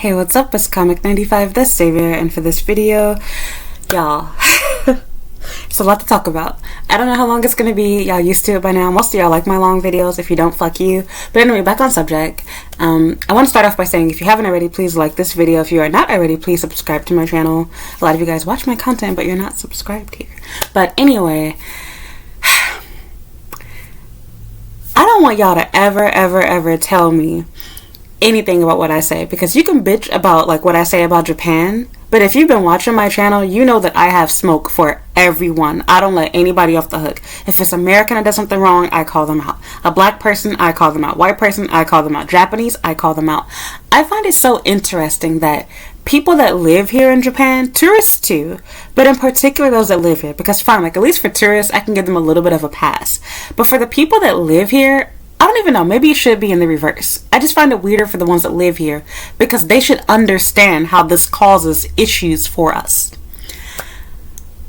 Hey, what's up? It's Comic95 the Savior, and for this video, y'all, it's a lot to talk about. I don't know how long it's gonna be. Y'all used to it by now. Most of y'all like my long videos. If you don't, fuck you. But anyway, back on subject. I want to start off by saying, if you haven't already, please like this video. If you are not already, please subscribe to my channel. A lot of you guys watch my content, but you're not subscribed here. But anyway, I don't want y'all to ever tell me anything about what I say, because you can bitch about like what I say about Japan, but if you've been watching my channel, you know that I have smoke for everyone. I don't let anybody off the hook. If it's American that does something wrong, I call them out. A black person, I call them out. White person, I call them out. Japanese, I call them out. I find it so interesting that people that live here in Japan, tourists too, but in particular those that live here, because fine, like at least for tourists, I can give them a little bit of a pass. But for the people that live here, I don't even know, maybe it should be in the reverse. I just find it weirder for the ones that live here, because they should understand how this causes issues for us.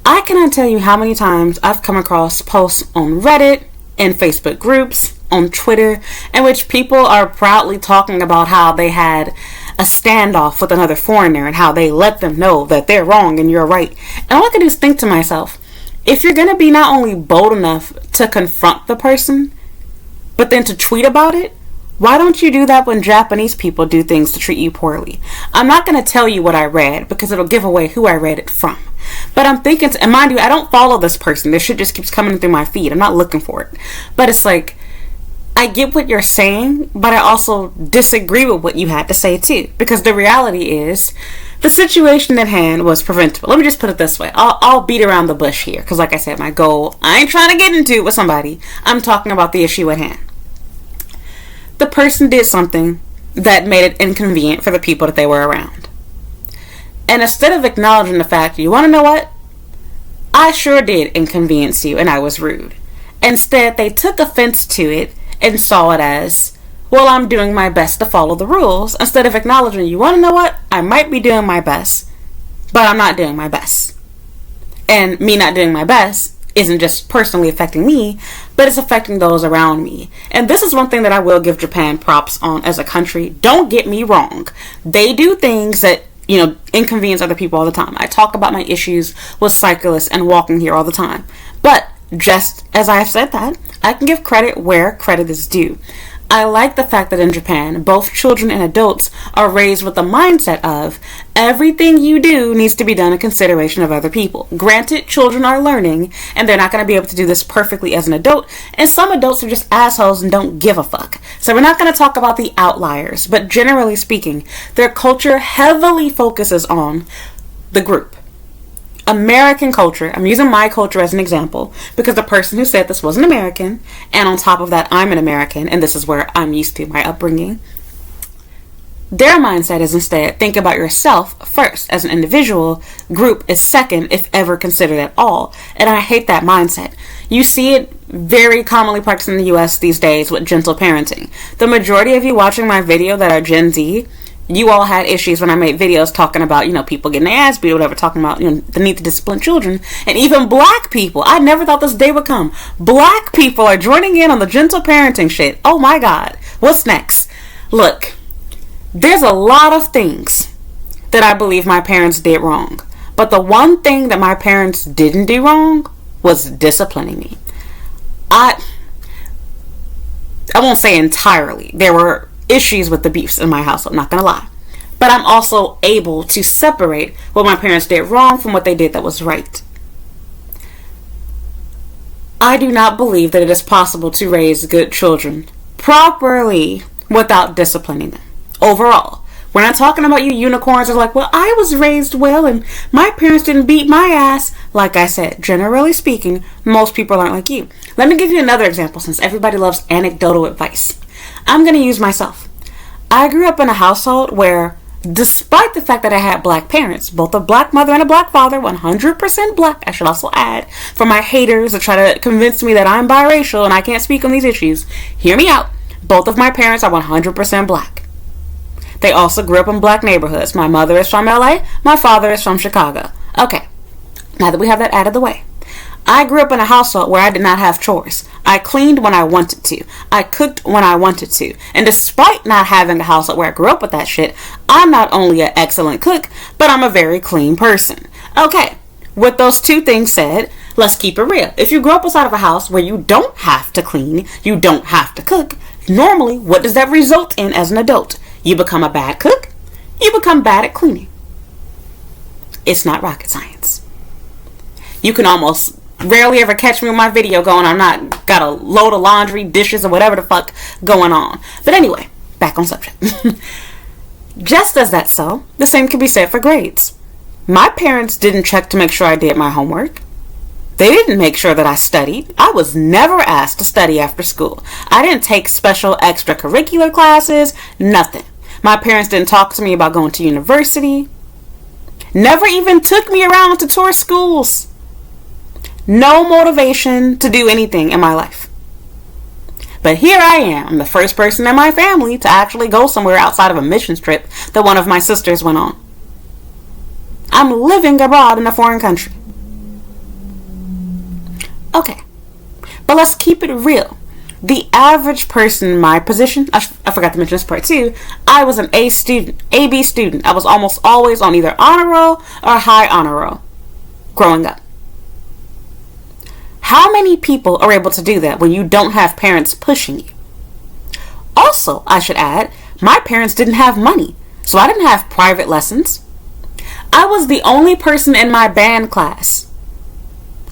I cannot tell you how many times I've come across posts on Reddit, in Facebook groups, on Twitter, in which people are proudly talking about how they had a standoff with another foreigner and how they let them know that they're wrong and you're right. And all I can do is think to myself, if you're going to be not only bold enough to confront the person, but then to tweet about it, why don't you do that when Japanese people do things to treat you poorly? I'm not going to tell you what I read because it'll give away who I read it from. But I'm thinking, and mind you, I don't follow this person. This shit just keeps coming through my feed. I'm not looking for it. But it's like, I get what you're saying, but I also disagree with what you had to say too. Because the reality is, the situation at hand was preventable. Let me just put it this way. I'll beat around the bush here. Because like I said, my goal, I ain't trying to get into it with somebody. I'm talking about the issue at hand. The person did something that made it inconvenient for the people that they were around. And instead of acknowledging the fact, you want to know what? I sure did inconvenience you and I was rude. Instead, they took offense to it and saw it as, well, I'm doing my best to follow the rules. Instead of acknowledging, you want to know what? I might be doing my best, but I'm not doing my best. And me not doing my best isn't just personally affecting me, but it's affecting those around me. And this is one thing that I will give Japan props on as a country. Don't get me wrong. They do things that, inconvenience other people all the time. I talk about my issues with cyclists and walking here all the time. But just as I've said that, I can give credit where credit is due. I like the fact that in Japan, both children and adults are raised with the mindset of everything you do needs to be done in consideration of other people. Granted, children are learning and they're not going to be able to do this perfectly as an adult, and some adults are just assholes and don't give a fuck. So we're not going to talk about the outliers, but generally speaking, their culture heavily focuses on the group. American culture, I'm using my culture as an example because the person who said this was an American, and on top of that I'm an American, and this is where I'm used to my upbringing. Their mindset is instead, think about yourself first as an individual, group is second if ever considered at all, and I hate that mindset. You see it very commonly practiced in the US these days with gentle parenting. The majority of you watching my video that are Gen Z, you all had issues when I made videos talking about, people getting their ass beat or whatever, talking about, the need to discipline children. And even black people, I never thought this day would come. Black people are joining in on the gentle parenting shit. Oh my God. What's next? Look, there's a lot of things that I believe my parents did wrong. But the one thing that my parents didn't do wrong was disciplining me. I won't say entirely. There were issues with the beefs in my house, I'm not gonna lie, but I'm also able to separate what my parents did wrong from what they did that was right. I do not believe that it is possible to raise good children properly without disciplining them. Overall, we're not talking about you unicorns are like, well, I was raised well and my parents didn't beat my ass. Like I said, generally speaking, most people aren't like you. Let me give you another example since everybody loves anecdotal advice. I'm going to use myself. I grew up in a household where, despite the fact that I had black parents, both a black mother and a black father, 100% black, I should also add, for my haters that try to convince me that I'm biracial and I can't speak on these issues, hear me out. Both of my parents are 100% black. They also grew up in black neighborhoods. My mother is from LA, my father is from Chicago. Okay, now that we have that out of the way, I grew up in a household where I did not have chores. I cleaned when I wanted to. I cooked when I wanted to. And despite not having a household where I grew up with that shit, I'm not only an excellent cook, but I'm a very clean person. Okay, with those two things said, let's keep it real. If you grow up inside of a house where you don't have to clean, you don't have to cook, normally, what does that result in as an adult? You become a bad cook. You become bad at cleaning. It's not rocket science. You can almost rarely ever catch me with my video going, I'm not got a load of laundry, dishes, or whatever the fuck going on. But anyway, back on subject. Just as that's so, the same can be said for grades. My parents didn't check to make sure I did my homework. They didn't make sure that I studied. I was never asked to study after school. I didn't take special extracurricular classes, nothing. My parents didn't talk to me about going to university. Never even took me around to tour schools. No motivation to do anything in my life. But here I am. I'm the first person in my family to actually go somewhere outside of a missions trip that one of my sisters went on. I'm living abroad in a foreign country. Okay, but let's keep it real. The average person in my position, I forgot to mention this part too, I was an A student, AB student. I was almost always on either honor roll or high honor roll growing up. How many people are able to do that when you don't have parents pushing you? Also, I should add, my parents didn't have money, so I didn't have private lessons. I was the only person in my band class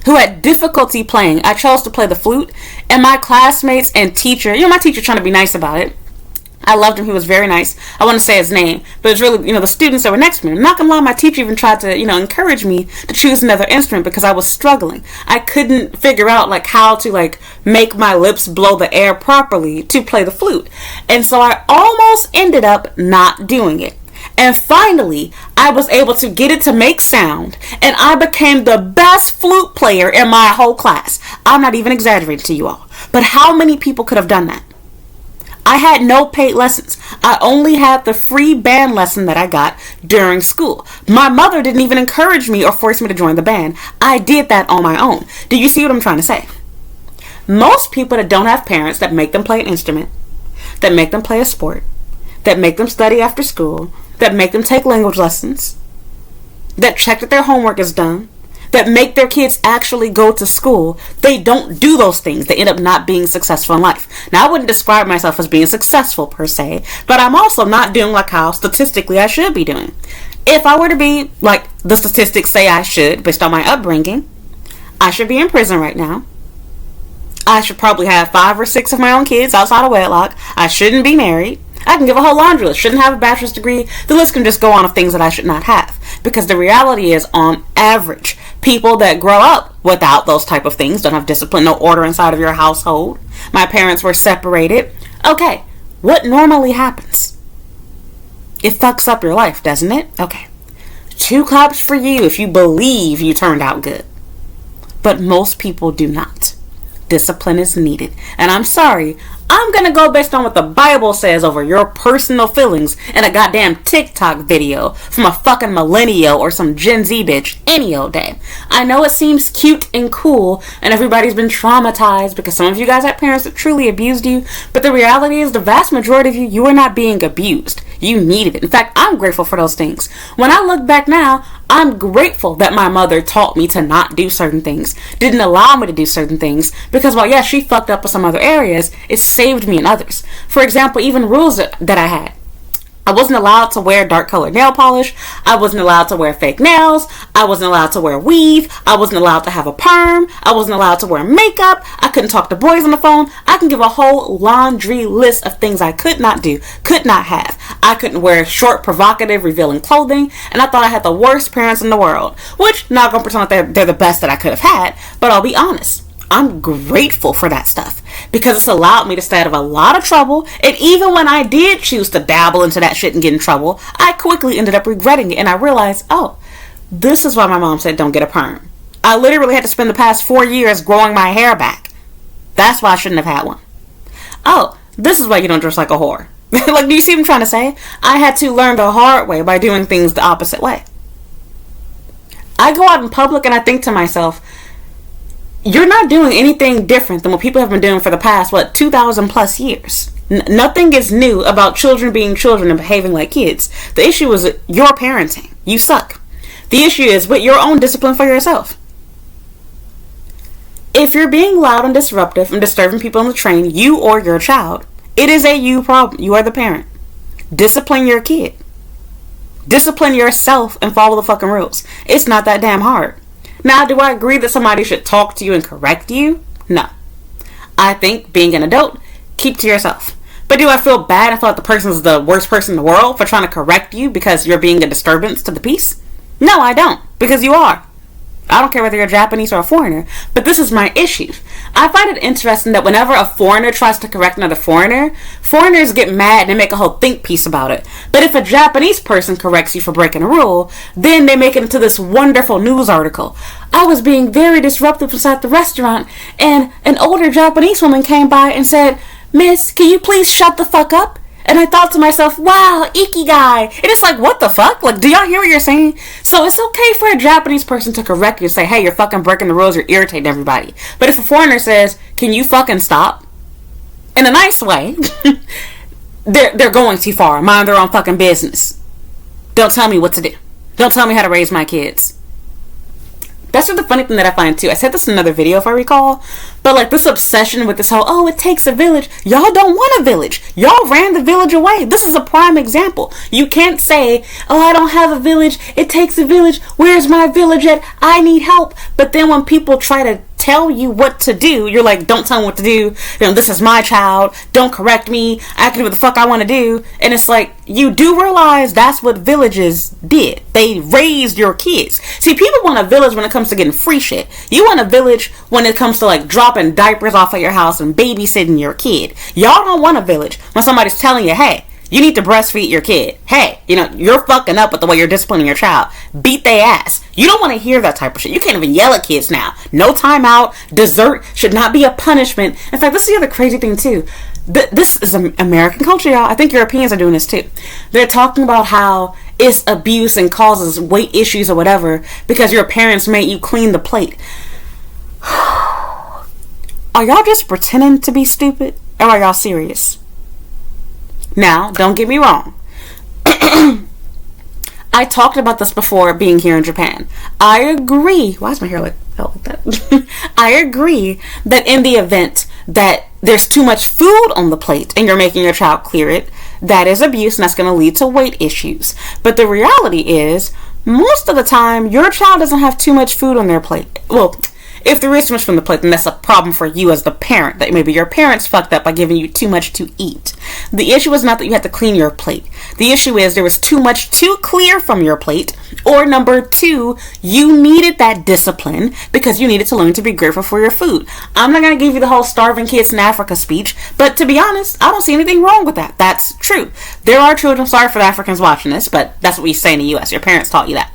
who had difficulty playing. I chose to play the flute, and my classmates and teacher, my teacher trying to be nice about it. I loved him. He was very nice. I want to say his name, but it's really, the students that were next to me. I'm not gonna lie, my teacher even tried to, encourage me to choose another instrument because I was struggling. I couldn't figure out, how to, make my lips blow the air properly to play the flute. And so I almost ended up not doing it. And finally, I was able to get it to make sound, and I became the best flute player in my whole class. I'm not even exaggerating to you all. But how many people could have done that? I had no paid lessons. I only had the free band lesson that I got during school. My mother didn't even encourage me or force me to join the band. I did that on my own. Do you see what I'm trying to say? Most people that don't have parents that make them play an instrument, that make them play a sport, that make them study after school, that make them take language lessons, that check that their homework is done, that make their kids actually go to school, they don't do those things. They end up not being successful in life. Now, I wouldn't describe myself as being successful per se, but I'm also not doing how statistically I should be doing. If I were to be like the statistics say I should, based on my upbringing, I should be in prison right now. I should probably have 5 or 6 of my own kids outside of wedlock. I shouldn't be married. I can give a whole laundry list. Shouldn't have a bachelor's degree. The list can just go on of things that I should not have. Because the reality is, on average, people that grow up without those type of things, don't have discipline, no order inside of your household. My parents were separated. Okay, what normally happens? It fucks up your life, doesn't it? Okay. 2 claps for you if you believe you turned out good. But most people do not. Discipline is needed. And I'm sorry, I'm gonna go based on what the Bible says over your personal feelings in a goddamn TikTok video from a fucking millennial or some Gen Z bitch any old day. I know it seems cute and cool and everybody's been traumatized because some of you guys had parents that truly abused you, but the reality is the vast majority of you are not being abused. You needed it. In fact, I'm grateful for those things. When I look back now, I'm grateful that my mother taught me to not do certain things, didn't allow me to do certain things, because while yes, she fucked up in some other areas, it saved me in others. For example, even rules that I had. I wasn't allowed to wear dark colored nail polish. I wasn't allowed to wear fake nails. I wasn't allowed to wear weave. I wasn't allowed to have a perm. I wasn't allowed to wear makeup. I couldn't talk to boys on the phone. I can give a whole laundry list of things I could not do, could not have. I couldn't wear short, provocative, revealing clothing, and I thought I had the worst parents in the world, which, not gonna pretend like they're the best that I could have had, but I'll be honest. I'm grateful for that stuff because it's allowed me to stay out of a lot of trouble. And even when I did choose to dabble into that shit and get in trouble, I quickly ended up regretting it. And I realized, oh, this is why my mom said don't get a perm. I literally had to spend the past 4 years growing my hair back. That's why I shouldn't have had one. Oh, this is why you don't dress like a whore. Like, do you see what I'm trying to say? I had to learn the hard way by doing things the opposite way. I go out in public and I think to myself, you're not doing anything different than what people have been doing for the past, 2,000 plus years. Nothing is new about children being children and behaving like kids. The issue is your parenting. You suck. The issue is with your own discipline for yourself. If you're being loud and disruptive and disturbing people on the train, you or your child, it is a you problem. You are the parent. Discipline your kid. Discipline yourself and follow the fucking rules. It's not that damn hard. Now, do I agree that somebody should talk to you and correct you? No. I think being an adult, keep to yourself. But do I feel bad? I feel like the person's the worst person in the world for trying to correct you because you're being a disturbance to the peace? No, I don't. Because you are. I don't care whether you're Japanese or a foreigner, but this is my issue. I find it interesting that whenever a foreigner tries to correct another foreigner, foreigners get mad and make a whole think piece about it. But if a Japanese person corrects you for breaking a rule, then they make it into this wonderful news article. I was being very disruptive inside the restaurant, and an older Japanese woman came by and said, "Miss, can you please shut the fuck up?" And I thought to myself, wow, ikigai. And it's like, what the fuck? Like, do y'all hear what you're saying? So it's okay for a Japanese person to correct you and say, hey, you're fucking breaking the rules, you're irritating everybody. But if a foreigner says, can you fucking stop? In a nice way, they're going too far. Mind their own fucking business. Don't tell me what to do. Don't tell me how to raise my kids. That's the funny thing that I find too. I said this in another video if I recall. But like this obsession with this whole, oh, it takes a village. Y'all don't want a village. Y'all ran the village away. This is a prime example. You can't say, oh, I don't have a village. It takes a village. Where's my village at? I need help. But then when people try to tell you what to do, you're like, don't tell me what to do. You know, this is my child. Don't correct me. I can do what the fuck I want to do. And it's like, you do realize that's what villages did. They raised your kids. See, people want a village when it comes to getting free shit. You want a village when it comes to like dropping diapers off at your house and babysitting your kid. Y'all don't want a village when somebody's telling you, hey, you need to breastfeed your kid. Hey, you know, you're fucking up with the way you're disciplining your child. Beat their ass. You don't want to hear that type of shit. You can't even yell at kids now. No timeout. Dessert should not be a punishment. In fact, this is the other crazy thing too. This is American culture, y'all. I think Europeans are doing this too. They're talking about how it's abuse and causes weight issues or whatever because your parents made you clean the plate. Are y'all just pretending to be stupid? Or are y'all serious? Now, don't get me wrong. I talked about this before being here in Japan. I agree. Why is my hair like that? I agree that in the event that there's too much food on the plate and you're making your child clear it, that is abuse and that's going to lead to weight issues. But the reality is, most of the time, your child doesn't have too much food on their plate. Well, if there is too much from the plate, then that's a problem for you as the parent. That maybe your parents fucked up by giving you too much to eat. The issue is not that you had to clean your plate. The issue is there was too much to clear from your plate. Or number two, you needed that discipline because you needed to learn to be grateful for your food. I'm not going to give you the whole starving kids in Africa speech, but to be honest, I don't see anything wrong with that. That's true. There are children, sorry for the Africans watching this, but that's what we say in the U.S. Your parents taught you that.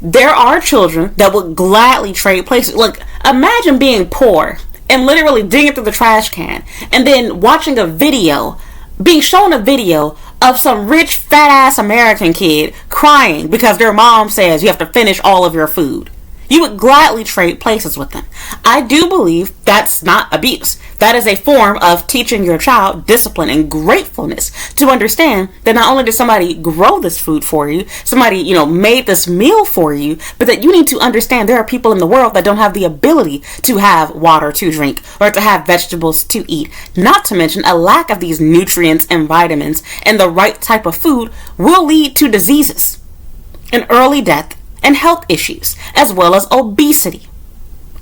There are children that would gladly trade places. Look, imagine being poor and literally digging through the trash can and then watching a video, being shown a video of some rich fat ass American kid crying because their mom says you have to finish all of your food. You would gladly trade places with them. I do believe that's not abuse. That is a form of teaching your child discipline and gratefulness to understand that not only did somebody grow this food for you, somebody, made this meal for you, but that you need to understand there are people in the world that don't have the ability to have water to drink or to have vegetables to eat. Not to mention a lack of these nutrients and vitamins and the right type of food will lead to diseases and early death and health issues, as well as obesity,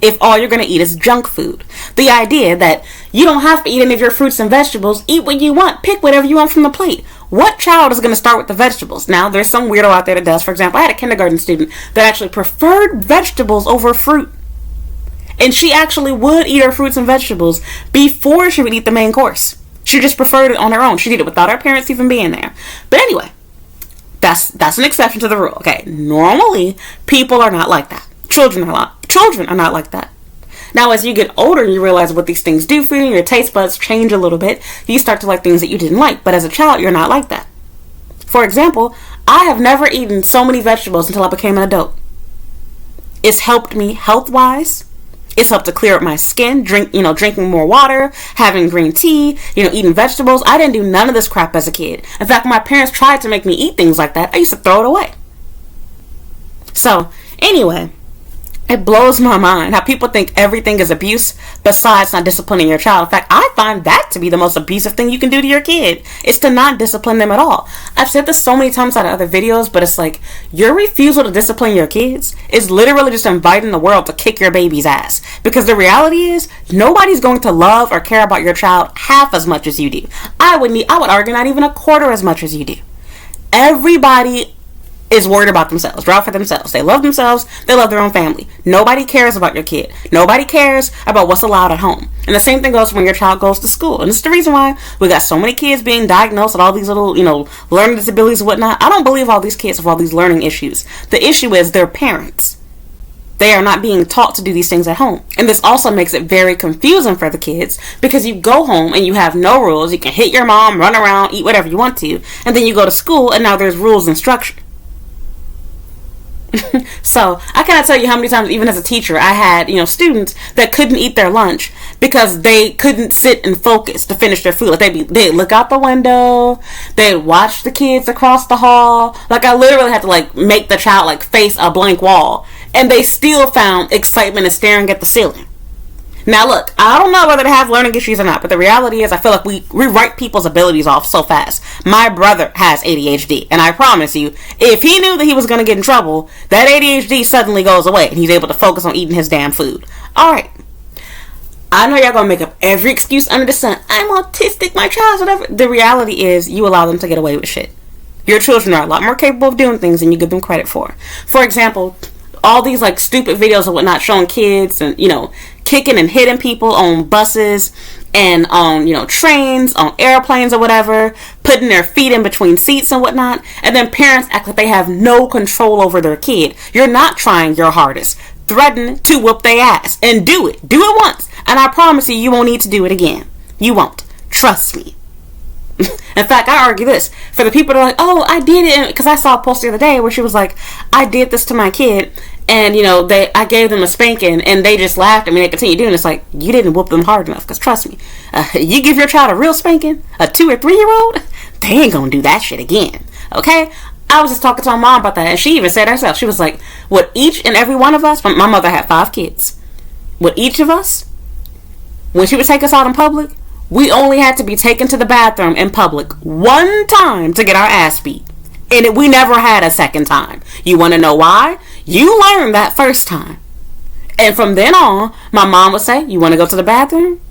if all you're going to eat is junk food. The idea that you don't have to eat any of your fruits and vegetables, eat what you want, pick whatever you want from the plate. What child is going to start with the vegetables? Now, there's some weirdo out there that does. For example, I had a kindergarten student that actually preferred vegetables over fruit. And she actually would eat her fruits and vegetables before she would eat the main course. She just preferred it on her own. She did it without her parents even being there. But anyway, that's an exception to the rule. Okay, normally people are not like that. Children are not like that. Now, as you get older and you realize what these things do for you, your taste buds change a little bit. You start to like things that you didn't like. But as a child, you're not like that. For example, I have never eaten so many vegetables until I became an adult. It's helped me health-wise. It's helped to clear up my skin, drinking more water, having green tea, eating vegetables. I didn't do none of this crap as a kid. In fact, my parents tried to make me eat things like that. I used to throw it away. So, anyway, it blows my mind how people think everything is abuse besides not disciplining your child. In fact, I find that to be the most abusive thing you can do to your kid, is to not discipline them at all. I've said this so many times out of other videos, but it's like, your refusal to discipline your kids is literally just inviting the world to kick your baby's ass. Because the reality is, nobody's going to love or care about your child half as much as you do. I would argue not even a quarter as much as you do. Everybody is worried about themselves. They're out for themselves. They love themselves. They love their own family. Nobody cares about your kid. Nobody cares about what's allowed at home. And the same thing goes when your child goes to school. And it's the reason why we got so many kids being diagnosed with all these little, learning disabilities and whatnot. I don't believe all these kids have all these learning issues. The issue is their parents. They are not being taught to do these things at home. And this also makes it very confusing for the kids, because you go home and you have no rules. You can hit your mom, run around, eat whatever you want to. And then you go to school and now there's rules and structure. So I cannot tell you how many times, even as a teacher, I had students that couldn't eat their lunch because they couldn't sit and focus to finish their food. Like they'd look out the window, they'd watch the kids across the hall. Like I literally had to make the child face a blank wall, and they still found excitement in staring at the ceiling. Now look, I don't know whether they have learning issues or not, but the reality is I feel like we write people's abilities off so fast. My brother has ADHD, and I promise you, if he knew that he was going to get in trouble, that ADHD suddenly goes away, and he's able to focus on eating his damn food. Alright, I know y'all going to make up every excuse under the sun. I'm autistic, my child's whatever. The reality is you allow them to get away with shit. Your children are a lot more capable of doing things than you give them credit for. For example, all these stupid videos and whatnot showing kids and kicking and hitting people on buses and on trains, on airplanes or whatever, putting their feet in between seats and whatnot, and then parents act like they have no control over their kid. You're not trying your hardest. Threaten to whoop their ass, and do it once, and I promise you won't need to do it again. You won't. Trust me. In fact, I argue this for the people that are like, oh, I did it, because I saw a post the other day where she was like, I did this to my kid, and I gave them a spanking, and they just laughed at me. They continued doing it. It's like, you didn't whoop them hard enough. Because trust me, you give your child a real spanking, a 2 or 3 year old, they ain't gonna do that shit again. Okay? I was just talking to my mom about that, and she even said herself, she was like, what each and every one of us, my mother had 5 kids, what each of us, when she would take us out in public, we only had to be taken to the bathroom in public one time to get our ass beat. And we never had a second time. You want to know why? You learned that first time. And from then on, my mom would say, you want to go to the bathroom?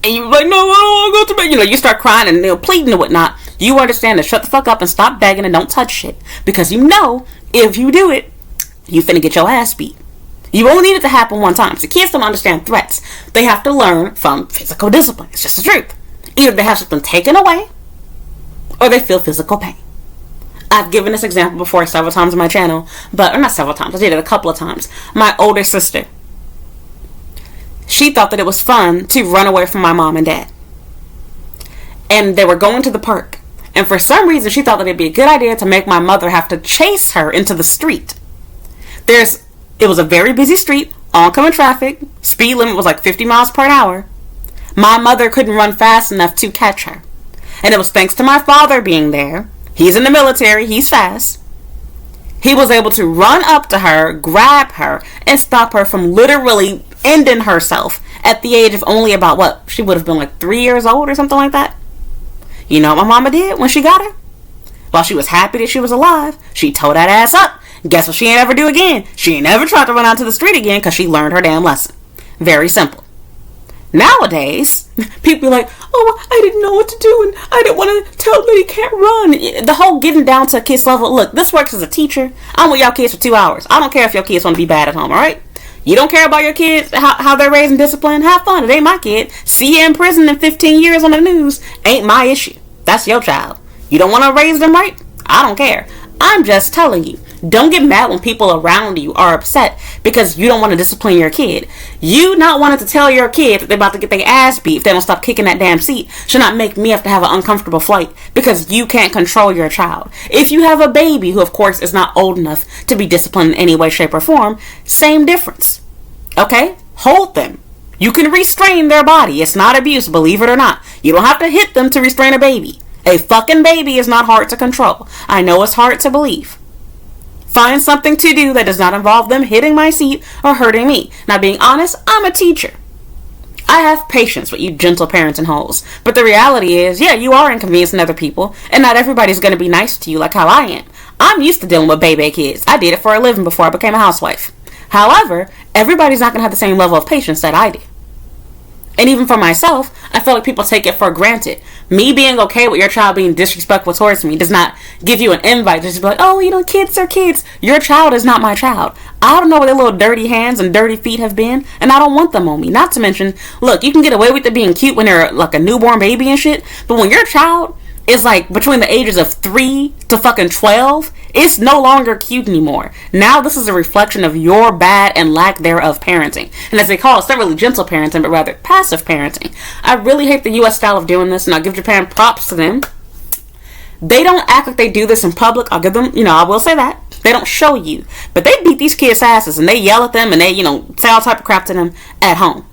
And you were like, no, I don't want to go to the bathroom. You start crying and pleading and whatnot. You understand to shut the fuck up and stop begging and don't touch shit. Because if you do it, you finna get your ass beat. You only need it to happen one time. So kids don't understand threats. They have to learn from physical discipline. It's just the truth. Either they have something taken away, or they feel physical pain. I've given this example before several times on my channel, or not several times, I did it a couple of times. My older sister, she thought that it was fun to run away from my mom and dad. And they were going to the park. And for some reason, she thought that it'd be a good idea to make my mother have to chase her into the street. It was a very busy street, oncoming traffic, speed limit was 50 miles per hour. My mother couldn't run fast enough to catch her. And it was thanks to my father being there. He's in the military, he's fast. He was able to run up to her, grab her, and stop her from literally ending herself at the age of only about, she would have been 3 years old or something like that. You know what my mama did when she got her? While she was happy that she was alive, she tore that ass up. Guess what she ain't ever do again? She ain't ever tried to run out to the street again because she learned her damn lesson. Very simple. Nowadays, people be like, oh, I didn't know what to do and I didn't want to tell them that he can't run. The whole getting down to a kid's level. Look, this works as a teacher. I'm with y'all kids for 2 hours. I don't care if your kids want to be bad at home, alright? You don't care about your kids, how they're raised and disciplined? Have fun. It ain't my kid. See you in prison in 15 years on the news. Ain't my issue. That's your child. You don't want to raise them right? I don't care. I'm just telling you. Don't get mad when people around you are upset because you don't want to discipline your kid. You not wanting to tell your kid that they're about to get their ass beat if they don't stop kicking that damn seat should not make me have to have an uncomfortable flight because you can't control your child. If you have a baby who, of course, is not old enough to be disciplined in any way, shape, or form, same difference. Okay? hold them. You can restrain their body. It's not abuse, believe it or not. You don't have to hit them to restrain a baby. A fucking baby is not hard to control. I know it's hard to believe. Find something to do that does not involve them hitting my seat or hurting me. Now, being honest, I'm a teacher. I have patience with you gentle parents and hoes. But the reality is, yeah, you are inconveniencing other people, and not everybody's going to be nice to you like how I am. I'm used to dealing with baby kids. I did it for a living before I became a housewife. However, everybody's not going to have the same level of patience that I do. And even for myself, I feel like people take it for granted. Me being okay with your child being disrespectful towards me does not give you an invite just to be like, oh, kids are kids. Your child is not my child. I don't know where their little dirty hands and dirty feet have been, and I don't want them on me. Not to mention, look, you can get away with it being cute when they're like a newborn baby and shit, but when your child is like between the ages of 3 to fucking 12, it's no longer cute anymore. Now this is a reflection of your bad and lack thereof parenting. And as they call it, it's not really gentle parenting, but rather passive parenting. I really hate the US style of doing this, and I'll give Japan props to them. They don't act like they do this in public. I'll give them, I will say that. They don't show you. But they beat these kids' asses, and they yell at them, and they, say all type of crap to them at home.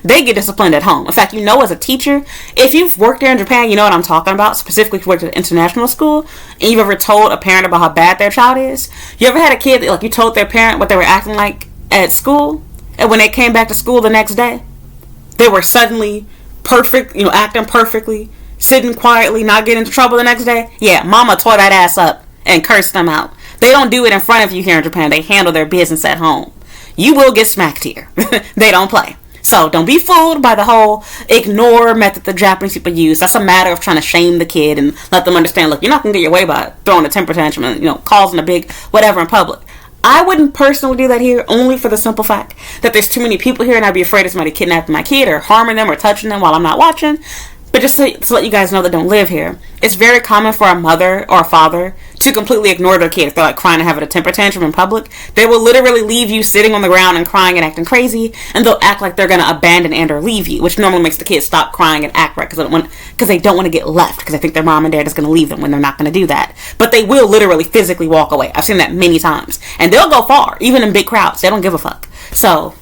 They get disciplined at home. In fact, as a teacher, if you've worked there in Japan, you know what I'm talking about. Specifically, if you worked at an international school, and you've ever told a parent about how bad their child is. You ever had a kid that, you told their parent what they were acting like at school, and when they came back to school the next day, they were suddenly perfect, acting perfectly, sitting quietly, not getting into trouble the next day? Yeah, mama tore that ass up and cursed them out. They don't do it in front of you here in Japan. They handle their business at home. You will get smacked here. They don't play. So don't be fooled by the whole ignore method the Japanese people use. That's a matter of trying to shame the kid and let them understand, look, you're not going to get your way by throwing a temper tantrum and, causing a big whatever in public. I wouldn't personally do that here, only for the simple fact that there's too many people here and I'd be afraid of somebody kidnapping my kid or harming them or touching them while I'm not watching. But just to let you guys know that don't live here, it's very common for a mother or a father to completely ignore their kid if they're crying and having a temper tantrum in public. They will literally leave you sitting on the ground and crying and acting crazy, and they'll act like they're going to abandon and or leave you, which normally makes the kids stop crying and act right because they don't want to get left, because they think their mom and dad is going to leave them when they're not going to do that. But they will literally physically walk away. I've seen that many times, and they'll go far, even in big crowds. They don't give a fuck. So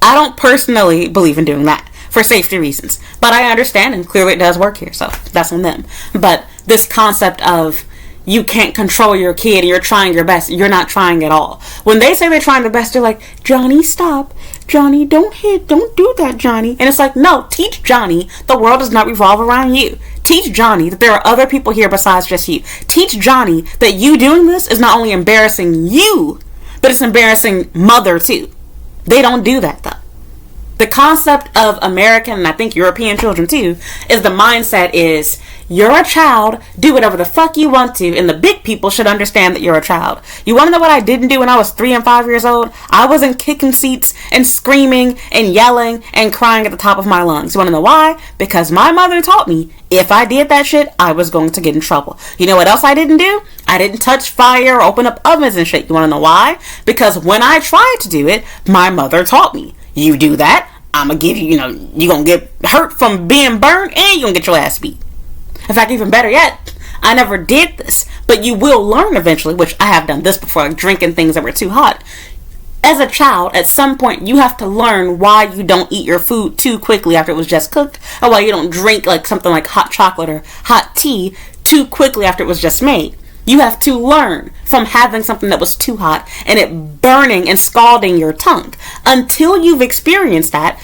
I don't personally believe in doing that, for safety reasons. But I understand, and clearly it does work here, so that's on them. But this concept of you can't control your kid and you're trying your best, you're not trying at all. When they say they're trying their best, they're like, Johnny, stop. Johnny, don't hit. Don't do that, Johnny. And it's like, no, teach Johnny the world does not revolve around you. Teach Johnny that there are other people here besides just you. Teach Johnny that you doing this is not only embarrassing you, but it's embarrassing mother too. They don't do that though. The concept of American, and I think European children too, is the mindset is, you're a child, do whatever the fuck you want to, and the big people should understand that you're a child. You want to know what I didn't do when I was 3 and 5 years old? I wasn't kicking seats and screaming and yelling and crying at the top of my lungs. You want to know why? Because my mother taught me, if I did that shit, I was going to get in trouble. You know what else I didn't do? I didn't touch fire or open up ovens and shit. You want to know why? Because when I tried to do it, my mother taught me. You do that, I'm going to give you, you're going to get hurt from being burned and you're going to get your ass beat. In fact, even better yet, I never did this, but you will learn eventually, which I have done this before, like drinking things that were too hot. As a child, at some point, you have to learn why you don't eat your food too quickly after it was just cooked, or why you don't drink something like hot chocolate or hot tea too quickly after it was just made. You have to learn from having something that was too hot and it burning and scalding your tongue. Until you've experienced that,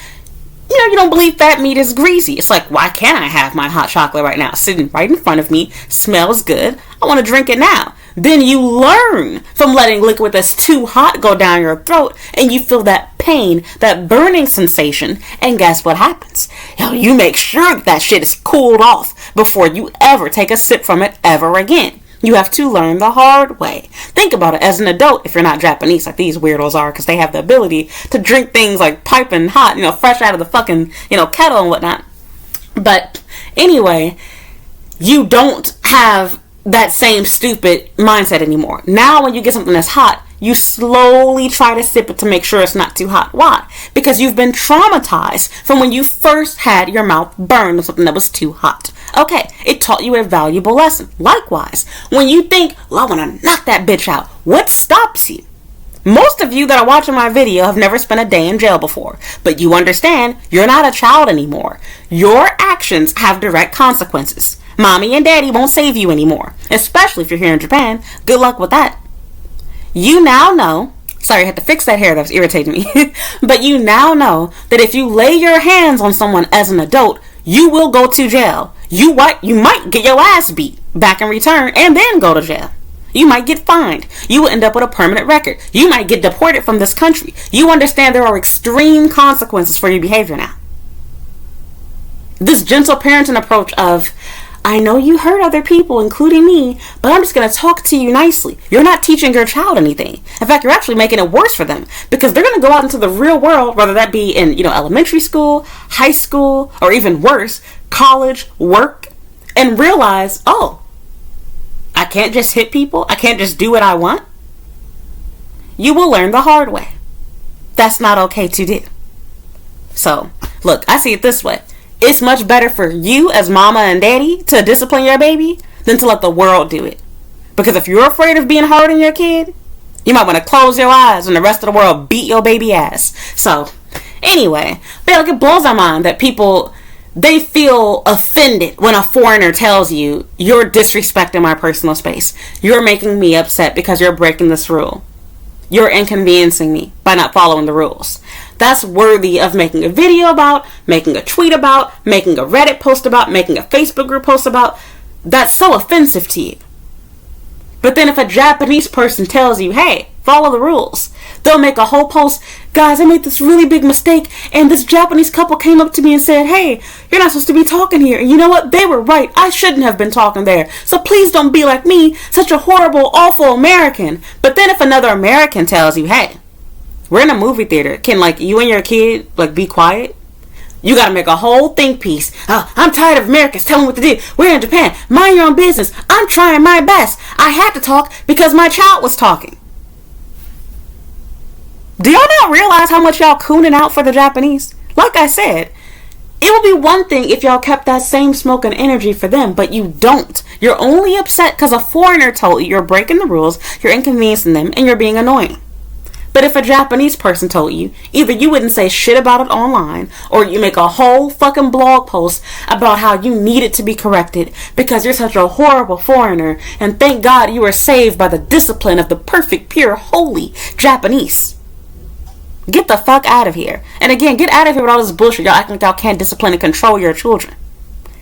you don't believe fat meat is greasy. It's like, why can't I have my hot chocolate right now? Sitting right in front of me, smells good. I want to drink it now. Then you learn from letting liquid that's too hot go down your throat, and you feel that pain, that burning sensation, and guess what happens? You make sure that shit is cooled off before you ever take a sip from it ever again. You have to learn the hard way. Think about it as an adult, if you're not Japanese like these weirdos are, because they have the ability to drink things like piping hot, fresh out of the fucking, kettle and whatnot. But anyway, you don't have that same stupid mindset anymore. Now when you get something that's hot, you slowly try to sip it to make sure it's not too hot. Why? Because you've been traumatized from when you first had your mouth burned with something that was too hot. Okay, it taught you a valuable lesson. Likewise, when you think, I want to knock that bitch out, what stops you? Most of you that are watching my video have never spent a day in jail before, but you understand you're not a child anymore. Your actions have direct consequences. Mommy and daddy won't save you anymore, especially if you're here in Japan. Good luck with that. You now know, sorry, I had to fix that hair that was irritating me, but you now know that if you lay your hands on someone as an adult, you will go to jail. You might get your ass beat back in return and then go to jail. You might get fined. You will end up with a permanent record. You might get deported from this country. You understand there are extreme consequences for your behavior now. This gentle parenting approach of, I know you hurt other people, including me, but I'm just going to talk to you nicely. You're not teaching your child anything. In fact, you're actually making it worse for them because they're going to go out into the real world, whether that be in, elementary school, high school, or even worse, college, work, and realize, oh, I can't just hit people. I can't just do what I want. You will learn the hard way. That's not okay to do. So, look, I see it this way. It's much better for you as mama and daddy to discipline your baby than to let the world do it. Because if you're afraid of being hard on your kid, you might want to close your eyes when the rest of the world beat your baby ass. So, anyway, but it blows my mind that people, they feel offended when a foreigner tells you, you're disrespecting my personal space. You're making me upset because you're breaking this rule. You're inconveniencing me by not following the rules. That's worthy of making a video about, making a tweet about, making a Reddit post about, making a Facebook group post about. That's so offensive to you. But then if a Japanese person tells you, hey, follow the rules, they'll make a whole post, guys, I made this really big mistake, and this Japanese couple came up to me and said, hey, you're not supposed to be talking here, and you know what, they were right, I shouldn't have been talking there, so please don't be like me, such a horrible, awful American. But then if another American tells you, hey, we're in a movie theater, can you and your kid be quiet? You gotta make a whole think piece. I'm tired of Americans telling what to do. We're in Japan. Mind your own business. I'm trying my best. I had to talk because my child was talking. Do y'all not realize how much y'all cooning out for the Japanese? Like I said, it would be one thing if y'all kept that same smoke and energy for them, but you don't. You're only upset because a foreigner told you you're breaking the rules, you're inconveniencing them, and you're being annoying. But if a Japanese person told you, either you wouldn't say shit about it online, or you make a whole fucking blog post about how you need it to be corrected because you're such a horrible foreigner, and thank God you were saved by the discipline of the perfect, pure, holy Japanese. Get the fuck out of here. And again, get out of here with all this bullshit. Y'all acting like y'all can't discipline and control your children.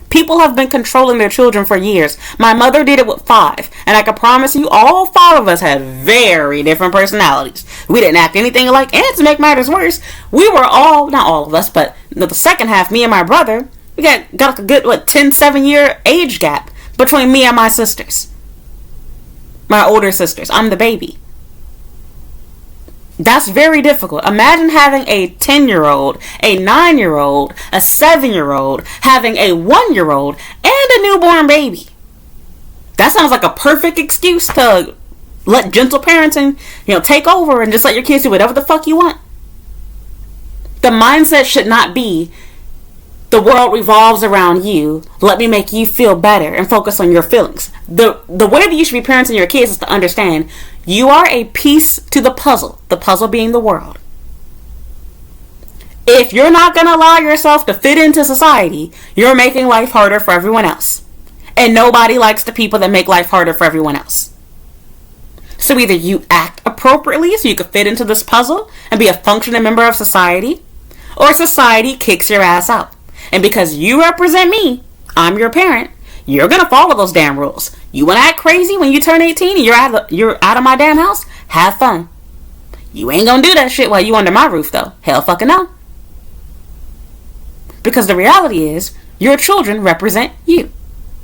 People have been controlling their children for years. My mother did it with 5. And I can promise you, all 5 of us had very different personalities. We didn't act anything alike. And to make matters worse, we were all, not all of us, but the second half, me and my brother, we got a good, 7-year age gap between me and my sisters. My older sisters. I'm the baby. That's very difficult. Imagine having a 10-year-old, a 9-year-old, a 7-year-old, having a 1-year-old, and a newborn baby. That sounds like a perfect excuse to let gentle parenting, take over and just let your kids do whatever the fuck you want. The mindset should not be, the world revolves around you. Let me make you feel better and focus on your feelings. The way that you should be parenting your kids is to understand you are a piece to the puzzle being the world. If you're not going to allow yourself to fit into society, you're making life harder for everyone else. And nobody likes the people that make life harder for everyone else. So either you act appropriately so you can fit into this puzzle and be a functioning member of society, or society kicks your ass out. And because you represent me, I'm your parent, you're going to follow those damn rules. You want to act crazy when you turn 18 and you're out of my damn house? Have fun. You ain't going to do that shit while you under my roof, though. Hell fucking no. Because the reality is, your children represent you.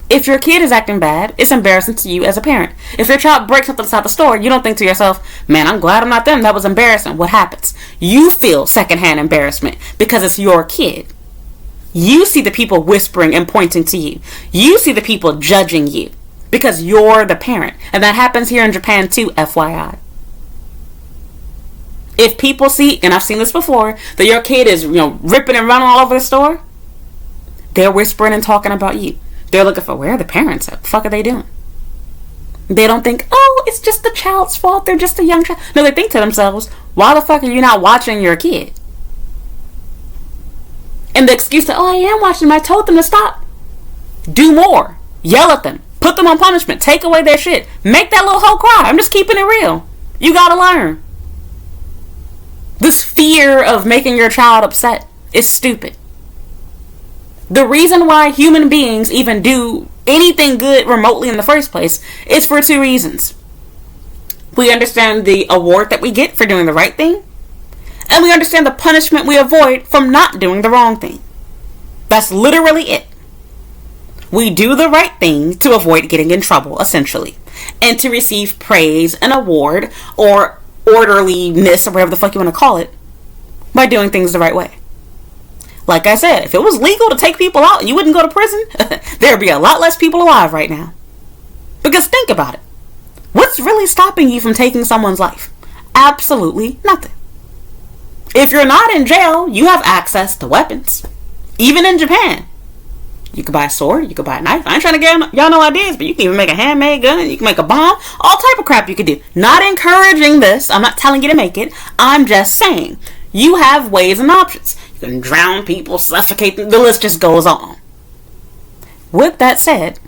If your kid is acting bad, it's embarrassing to you as a parent. If your child breaks something inside the store, you don't think to yourself, man, I'm glad I'm not them. That was embarrassing. What happens? You feel secondhand embarrassment because it's your kid. You see the people whispering and pointing to you. You see the people judging you because you're the parent. And that happens here in Japan too, FYI. If people see, and I've seen this before, that your kid is, ripping and running all over the store, they're whispering and talking about you. They're looking for, where are the parents at? What the fuck are they doing? They don't think, oh, it's just the child's fault. They're just a young child. No, they think to themselves, why the fuck are you not watching your kid? And the excuse that, oh, I am watching them. I told them to stop. Do more. Yell at them. Put them on punishment. Take away their shit. Make that little hoe cry. I'm just keeping it real. You gotta learn. This fear of making your child upset is stupid. The reason why human beings even do anything good remotely in the first place is for two reasons. We understand the award that we get for doing the right thing, and we understand the punishment we avoid from not doing the wrong thing. That's literally it. We do the right thing to avoid getting in trouble, essentially, and to receive praise, an award, or orderliness, or whatever the fuck you want to call it, by doing things the right way. Like I said, if it was legal to take people out and you wouldn't go to prison, there'd be a lot less people alive right now. Because think about it. What's really stopping you from taking someone's life? Absolutely nothing. If you're not in jail, you have access to weapons. Even in Japan. You could buy a sword, you could buy a knife. I ain't trying to give y'all no ideas, but you can even make a handmade gun, you can make a bomb, all type of crap you could do. Not encouraging this, I'm not telling you to make it, I'm just saying. You have ways and options. You can drown people, suffocate them, the list just goes on. With that said,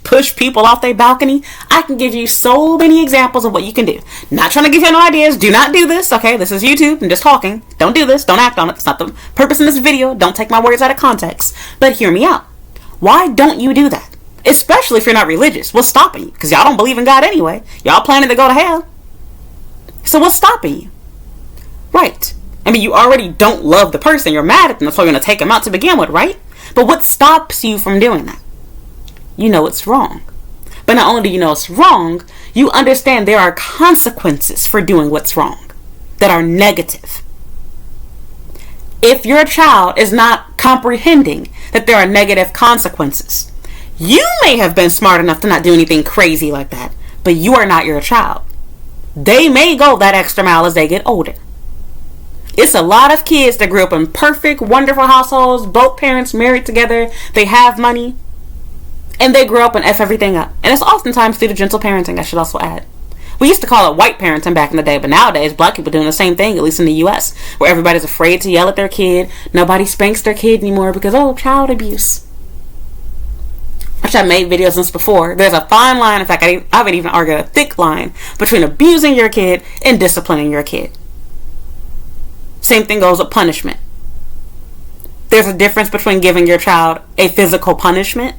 push people off their balcony. I can give you so many examples of what you can do. Not trying to give you no ideas. Do not do this, okay? This is YouTube. I'm just talking. Don't do this. Don't act on it. It's not the purpose in this video. Don't take my words out of context. But hear me out. Why don't you do that? Especially if you're not religious. What's stopping you? Because y'all don't believe in God anyway. Y'all planning to go to hell. So what's stopping you? Right. I mean, you already don't love the person. You're mad at them. That's why you're going to take them out to begin with, right? But what stops you from doing that? You know it's wrong. But not only do you know it's wrong, you understand there are consequences for doing what's wrong that are negative. If your child is not comprehending that there are negative consequences, you may have been smart enough to not do anything crazy like that, but you are not your child. They may go that extra mile as they get older. It's a lot of kids that grew up in perfect, wonderful households, both parents married together, they have money, and they grow up and F everything up. And it's oftentimes due to gentle parenting, I should also add. We used to call it white parenting back in the day, but nowadays black people are doing the same thing, at least in the US, where everybody's afraid to yell at their kid. Nobody spanks their kid anymore because, oh, child abuse. Which I made videos on this before. There's a fine line, in fact, I would even argue a thick line, between abusing your kid and disciplining your kid. Same thing goes with punishment. There's a difference between giving your child a physical punishment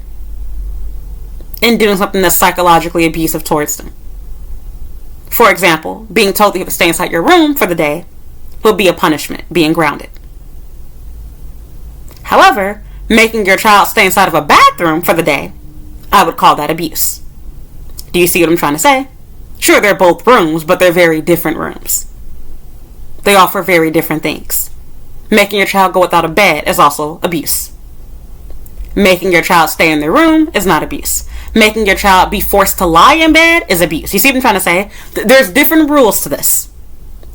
and doing something that's psychologically abusive towards them. For example, being told that you have to stay inside your room for the day would be a punishment, being grounded. However, making your child stay inside of a bathroom for the day, I would call that abuse. Do you see what I'm trying to say? Sure, they're both rooms, but they're very different rooms. They offer very different things. Making your child go without a bed is also abuse. Making your child stay in their room is not abuse. Making your child be forced to lie in bed is abuse. You see what I'm trying to say? There's different rules to this.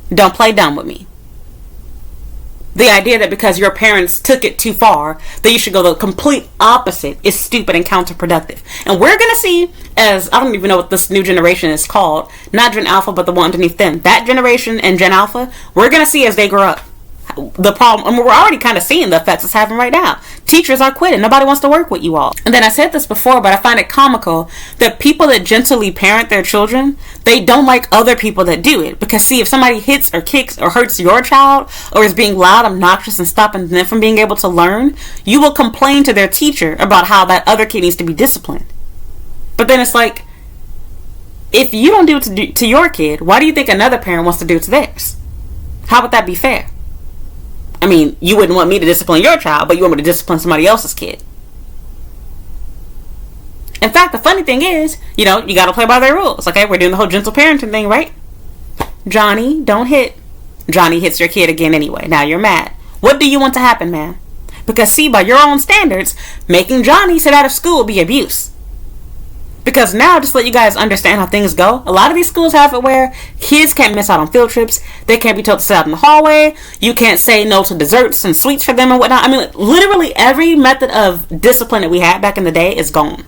Don't play dumb with me. The idea that because your parents took it too far, that you should go the complete opposite is stupid and counterproductive. And we're going to see, as I don't even know what this new generation is called, not Gen Alpha, but the one underneath them. That generation and Gen Alpha, we're going to see as they grow up. The problem, and we're already kind of seeing the effects it's having right now. Teachers are quitting. Nobody wants to work with you all. And then I said this before, but I find it comical that people that gently parent their children, they don't like other people that do it. Because see, if somebody hits or kicks or hurts your child, or is being loud, obnoxious, and stopping them from being able to learn, you will complain to their teacher about how that other kid needs to be disciplined. But then it's like, if you don't do it to your kid, why do you think another parent wants to do it to theirs? How would that be fair? I mean, you wouldn't want me to discipline your child, but you want me to discipline somebody else's kid. In fact, the funny thing is, you got to play by their rules. Okay, we're doing the whole gentle parenting thing, right? Johnny, don't hit. Johnny hits your kid again anyway. Now you're mad. What do you want to happen, man? Because see, by your own standards, making Johnny sit out of school would be abuse. Because now, just to let you guys understand how things go, a lot of these schools have it where kids can't miss out on field trips. They can't be told to sit out in the hallway. You can't say no to desserts and sweets for them and whatnot. I mean, literally every method of discipline that we had back in the day is gone.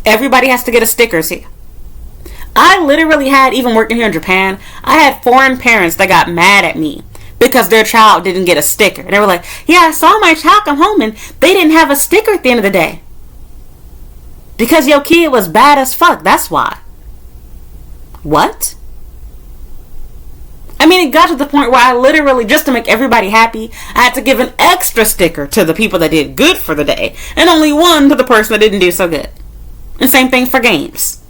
Everybody has to get a sticker. See, I literally had, even working here in Japan, I had foreign parents that got mad at me because their child didn't get a sticker. And they were like, yeah, I saw my child come home and they didn't have a sticker at the end of the day. Because your kid was bad as fuck. That's why. What? I mean, it got to the point where I literally, just to make everybody happy, I had to give an extra sticker to the people that did good for the day, and only one to the person that didn't do so good. And same thing for games.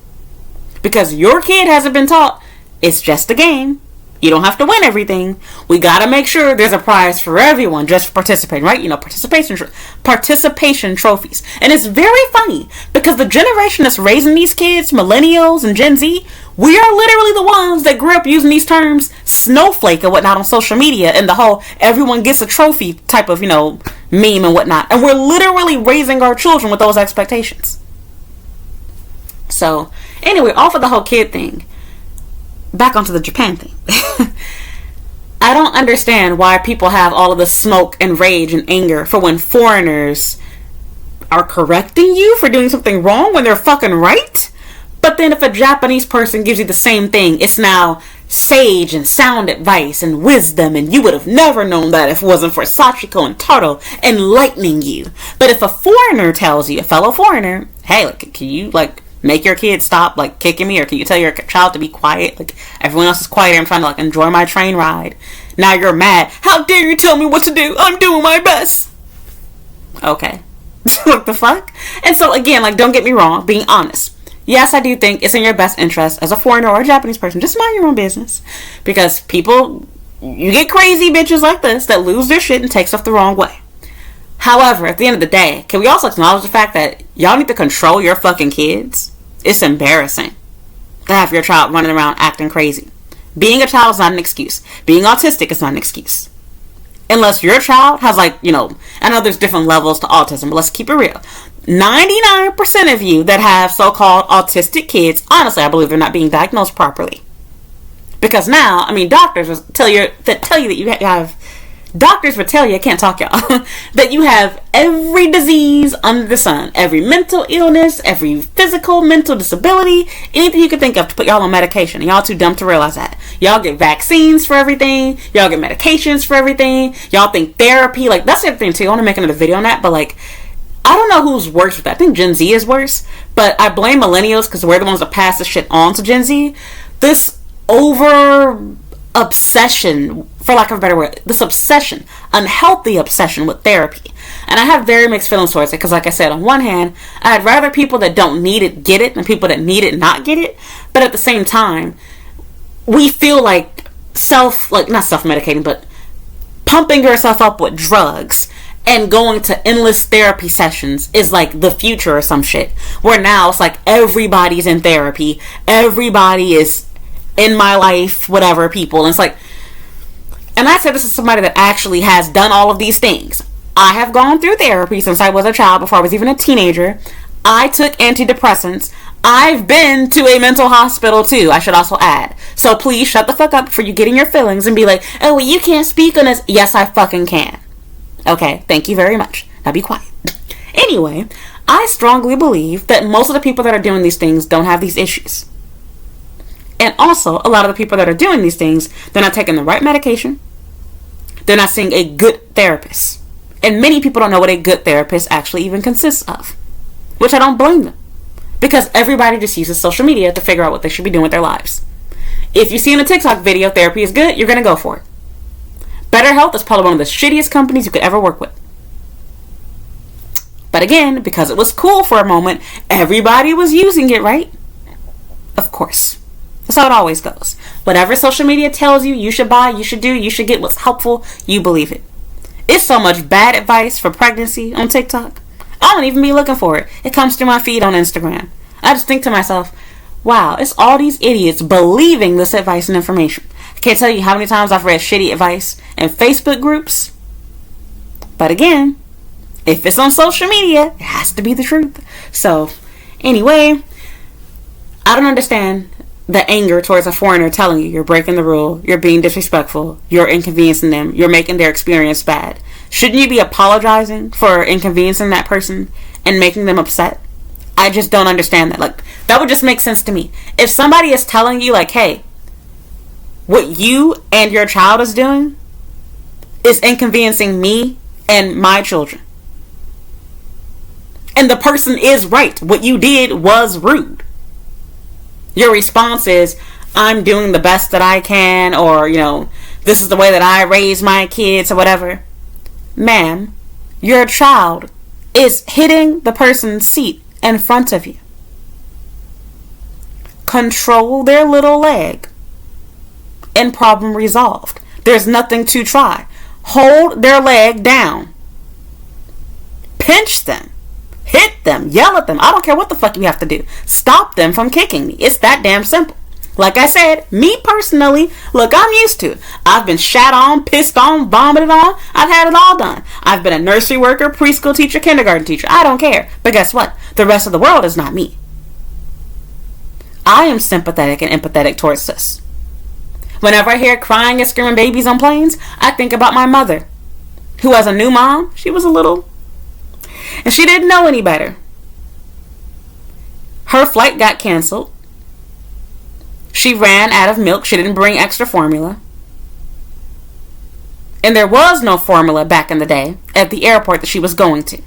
Because your kid hasn't been taught, it's just a game. You don't have to win everything. We gotta make sure there's a prize for everyone just for participating, right? You know, participation trophies. And it's very funny because the generation that's raising these kids, millennials and Gen Z, we are literally the ones that grew up using these terms, snowflake and whatnot, on social media, and the whole everyone gets a trophy type of, meme and whatnot. And we're literally raising our children with those expectations. So, anyway, off of the whole kid thing, back onto the Japan thing. I don't understand why people have all of the smoke and rage and anger for when foreigners are correcting you for doing something wrong when they're fucking right. But then if a Japanese person gives you the same thing, it's now sage and sound advice and wisdom, and you would have never known that if it wasn't for Sachiko and Taro enlightening you. But if a foreigner tells you, a fellow foreigner, hey, can you, make your kid stop, kicking me, or can you tell your child to be quiet? Everyone else is quiet, I'm trying to, enjoy my train ride. Now you're mad. How dare you tell me what to do? I'm doing my best. Okay. What the fuck? And so, again, don't get me wrong, being honest. Yes, I do think it's in your best interest as a foreigner or a Japanese person, just mind your own business. Because people, you get crazy bitches like this that lose their shit and take stuff the wrong way. However, at the end of the day, can we also acknowledge the fact that y'all need to control your fucking kids? It's embarrassing to have your child running around acting crazy. Being a child is not an excuse. Being autistic is not an excuse. Unless your child has I know there's different levels to autism, but let's keep it real. 99% of you that have so-called autistic kids, honestly, I believe they're not being diagnosed properly. Because now, doctors will tell you that you have... Doctors would tell you, I can't talk y'all, that you have every disease under the sun. Every mental illness, every physical, mental disability, anything you can think of to put y'all on medication. And y'all too dumb to realize that. Y'all get vaccines for everything. Y'all get medications for everything. Y'all think therapy, that's the other thing too. I want to make another video on that, but I don't know who's worse with that. I think Gen Z is worse, but I blame millennials because we're the ones that pass this shit on to Gen Z. This obsession, for lack of a better word, this obsession, unhealthy obsession with therapy. And I have very mixed feelings towards it because, like I said, on one hand, I'd rather people that don't need it get it than people that need it not get it. But at the same time, we feel like not self-medicating, but pumping yourself up with drugs and going to endless therapy sessions is the future or some shit. Where now it's everybody's in therapy, everybody is in my life, whatever, people. And it's and I said this is somebody that actually has done all of these things. I have gone through therapy since I was a child, before I was even a teenager. I took antidepressants. I've been to a mental hospital too, I should also add. So please shut the fuck up before you get in your feelings and be like, oh, well, you can't speak on this. Yes, I fucking can. Okay, thank you very much. Now be quiet. Anyway, I strongly believe that most of the people that are doing these things don't have these issues. And also, a lot of the people that are doing these things, they're not taking the right medication. They're not seeing a good therapist. And many people don't know what a good therapist actually even consists of. Which I don't blame them. Because everybody just uses social media to figure out what they should be doing with their lives. If you see in a TikTok video therapy is good, you're going to go for it. BetterHelp is probably one of the shittiest companies you could ever work with. But again, because it was cool for a moment, everybody was using it, right? Of course. That's how it always goes. Whatever social media tells you, you should buy, you should do, you should get what's helpful, you believe it. It's so much bad advice for pregnancy on TikTok. I don't even be looking for it. It comes through my feed on Instagram. I just think to myself, wow, it's all these idiots believing this advice and information. I can't tell you how many times I've read shitty advice in Facebook groups. But again, if it's on social media, it has to be the truth. So, anyway, I don't understand the anger towards a foreigner telling you you're breaking the rule, you're being disrespectful, you're inconveniencing them, you're making their experience bad. Shouldn't you be apologizing for inconveniencing that person and making them upset? I just don't understand that. Like, that would just make sense to me. If somebody is telling you, like, hey, what you and your child is doing is inconveniencing me and my children, and the person is right, what you did was rude. Your response is, I'm doing the best that I can, or, this is the way that I raise my kids, or whatever. Ma'am, your child is hitting the person's seat in front of you. Control their little leg, and problem resolved. There's nothing to try. Hold their leg down. Pinch them. Hit them. Yell at them. I don't care what the fuck you have to do. Stop them from kicking me. It's that damn simple. Like I said, me personally, look, I'm used to it. I've been shat on, pissed on, vomited on. I've had it all done. I've been a nursery worker, preschool teacher, kindergarten teacher. I don't care. But guess what? The rest of the world is not me. I am sympathetic and empathetic towards this. Whenever I hear crying and screaming babies on planes, I think about my mother, who as a new mom, she was a little, and she didn't know any better. Her flight got canceled. She ran out of milk. She didn't bring extra formula. And there was no formula back in the day at the airport that she was going to.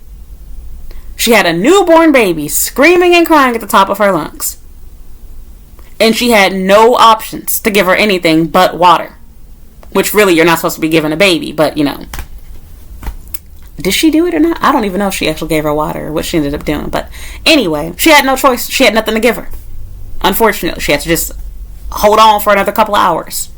She had a newborn baby screaming and crying at the top of her lungs. And she had no options to give her anything but water. Which really you're not supposed to be giving a baby, but Did she do it or not? I don't even know if she actually gave her water or what she ended up doing. But anyway, she had no choice. She had nothing to give her. Unfortunately, she had to just hold on for another couple of hours.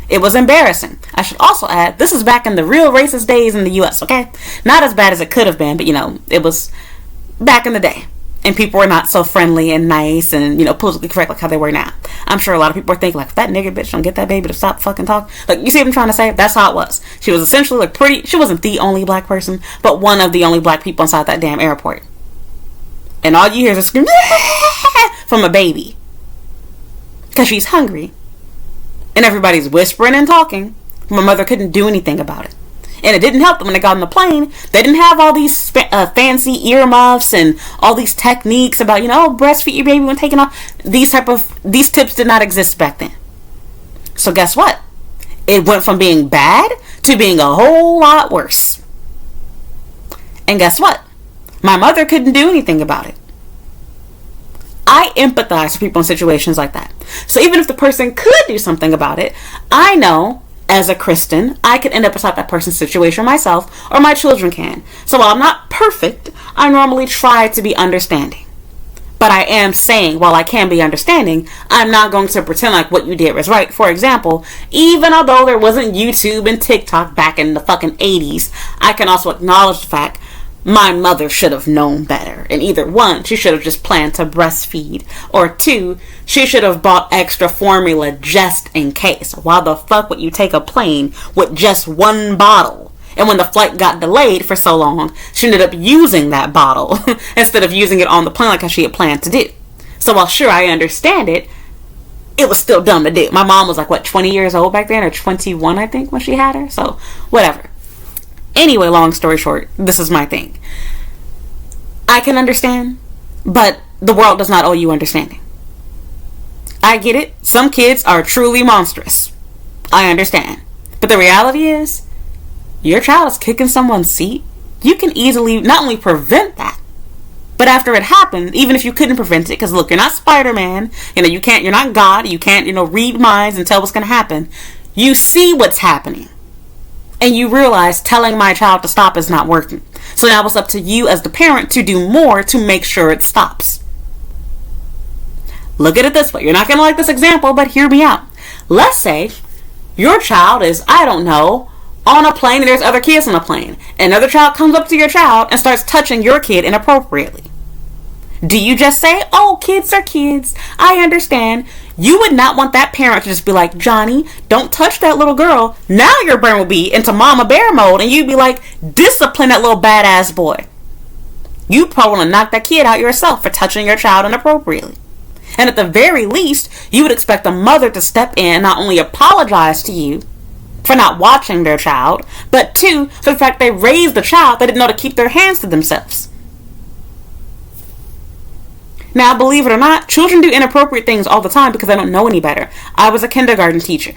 It was embarrassing. I should also add, this is back in the real racist days in the U.S., okay? Not as bad as it could have been, but, it was back in the day. And people were not so friendly and nice and, politically correct like how they were now. I'm sure a lot of people are thinking, like, if that nigger bitch don't get that baby to stop fucking talking. Like, you see what I'm trying to say? That's how it was. She was essentially, like, she wasn't the only black person, but one of the only black people inside that damn airport. And all you hear is a scream from a baby. Because she's hungry. And everybody's whispering and talking. My mother couldn't do anything about it. And it didn't help them when they got on the plane. They didn't have all these fancy earmuffs and all these techniques about, breastfeed your baby when taking off. These tips did not exist back then. So guess what? It went from being bad to being a whole lot worse. And guess what? My mother couldn't do anything about it. I empathize with people in situations like that. So even if the person could do something about it, I know, as a Christian, I could end up inside that person's situation myself, or my children can. So while I'm not perfect, I normally try to be understanding. But I am saying, while I can be understanding, I'm not going to pretend like what you did was right. For example, even although there wasn't YouTube and TikTok back in the fucking 80s, I can also acknowledge the fact my mother should have known better. And either one, she should have just planned to breastfeed. Or two, she should have bought extra formula just in case. Why the fuck would you take a plane with just one bottle? And when the flight got delayed for so long, she ended up using that bottle instead of using it on the plane like she had planned to do. So while sure I understand it, it was still dumb to do. My mom was like, 20 years old back then? Or 21, I think, when she had her. So, whatever. Anyway, long story short, this is my thing. I can understand, but the world does not owe you understanding. I get it. Some kids are truly monstrous. I understand. But the reality is, your child is kicking someone's seat. You can easily not only prevent that, but after it happened, even if you couldn't prevent it, because look, you're not Spider-Man, you're not God, you can't, read minds and tell what's going to happen. You see what's happening. And you realize telling my child to stop is not working. So now it's up to you as the parent to do more to make sure it stops. Look at it this way. You're not going to like this example, but hear me out. Let's say your child is, I don't know, on a plane and there's other kids on a plane. And another child comes up to your child and starts touching your kid inappropriately. Do you just say, oh, kids are kids, I understand? You would not want that parent to just be like, Johnny, don't touch that little girl. Now your brain will be into mama bear mode and you'd be like, discipline that little badass boy. You probably want to knock that kid out yourself for touching your child inappropriately. And at the very least, you would expect the mother to step in and not only apologize to you for not watching their child, but two, for the fact they raised the child, they didn't know to keep their hands to themselves. Now, believe it or not, children do inappropriate things all the time because they don't know any better. I was a kindergarten teacher,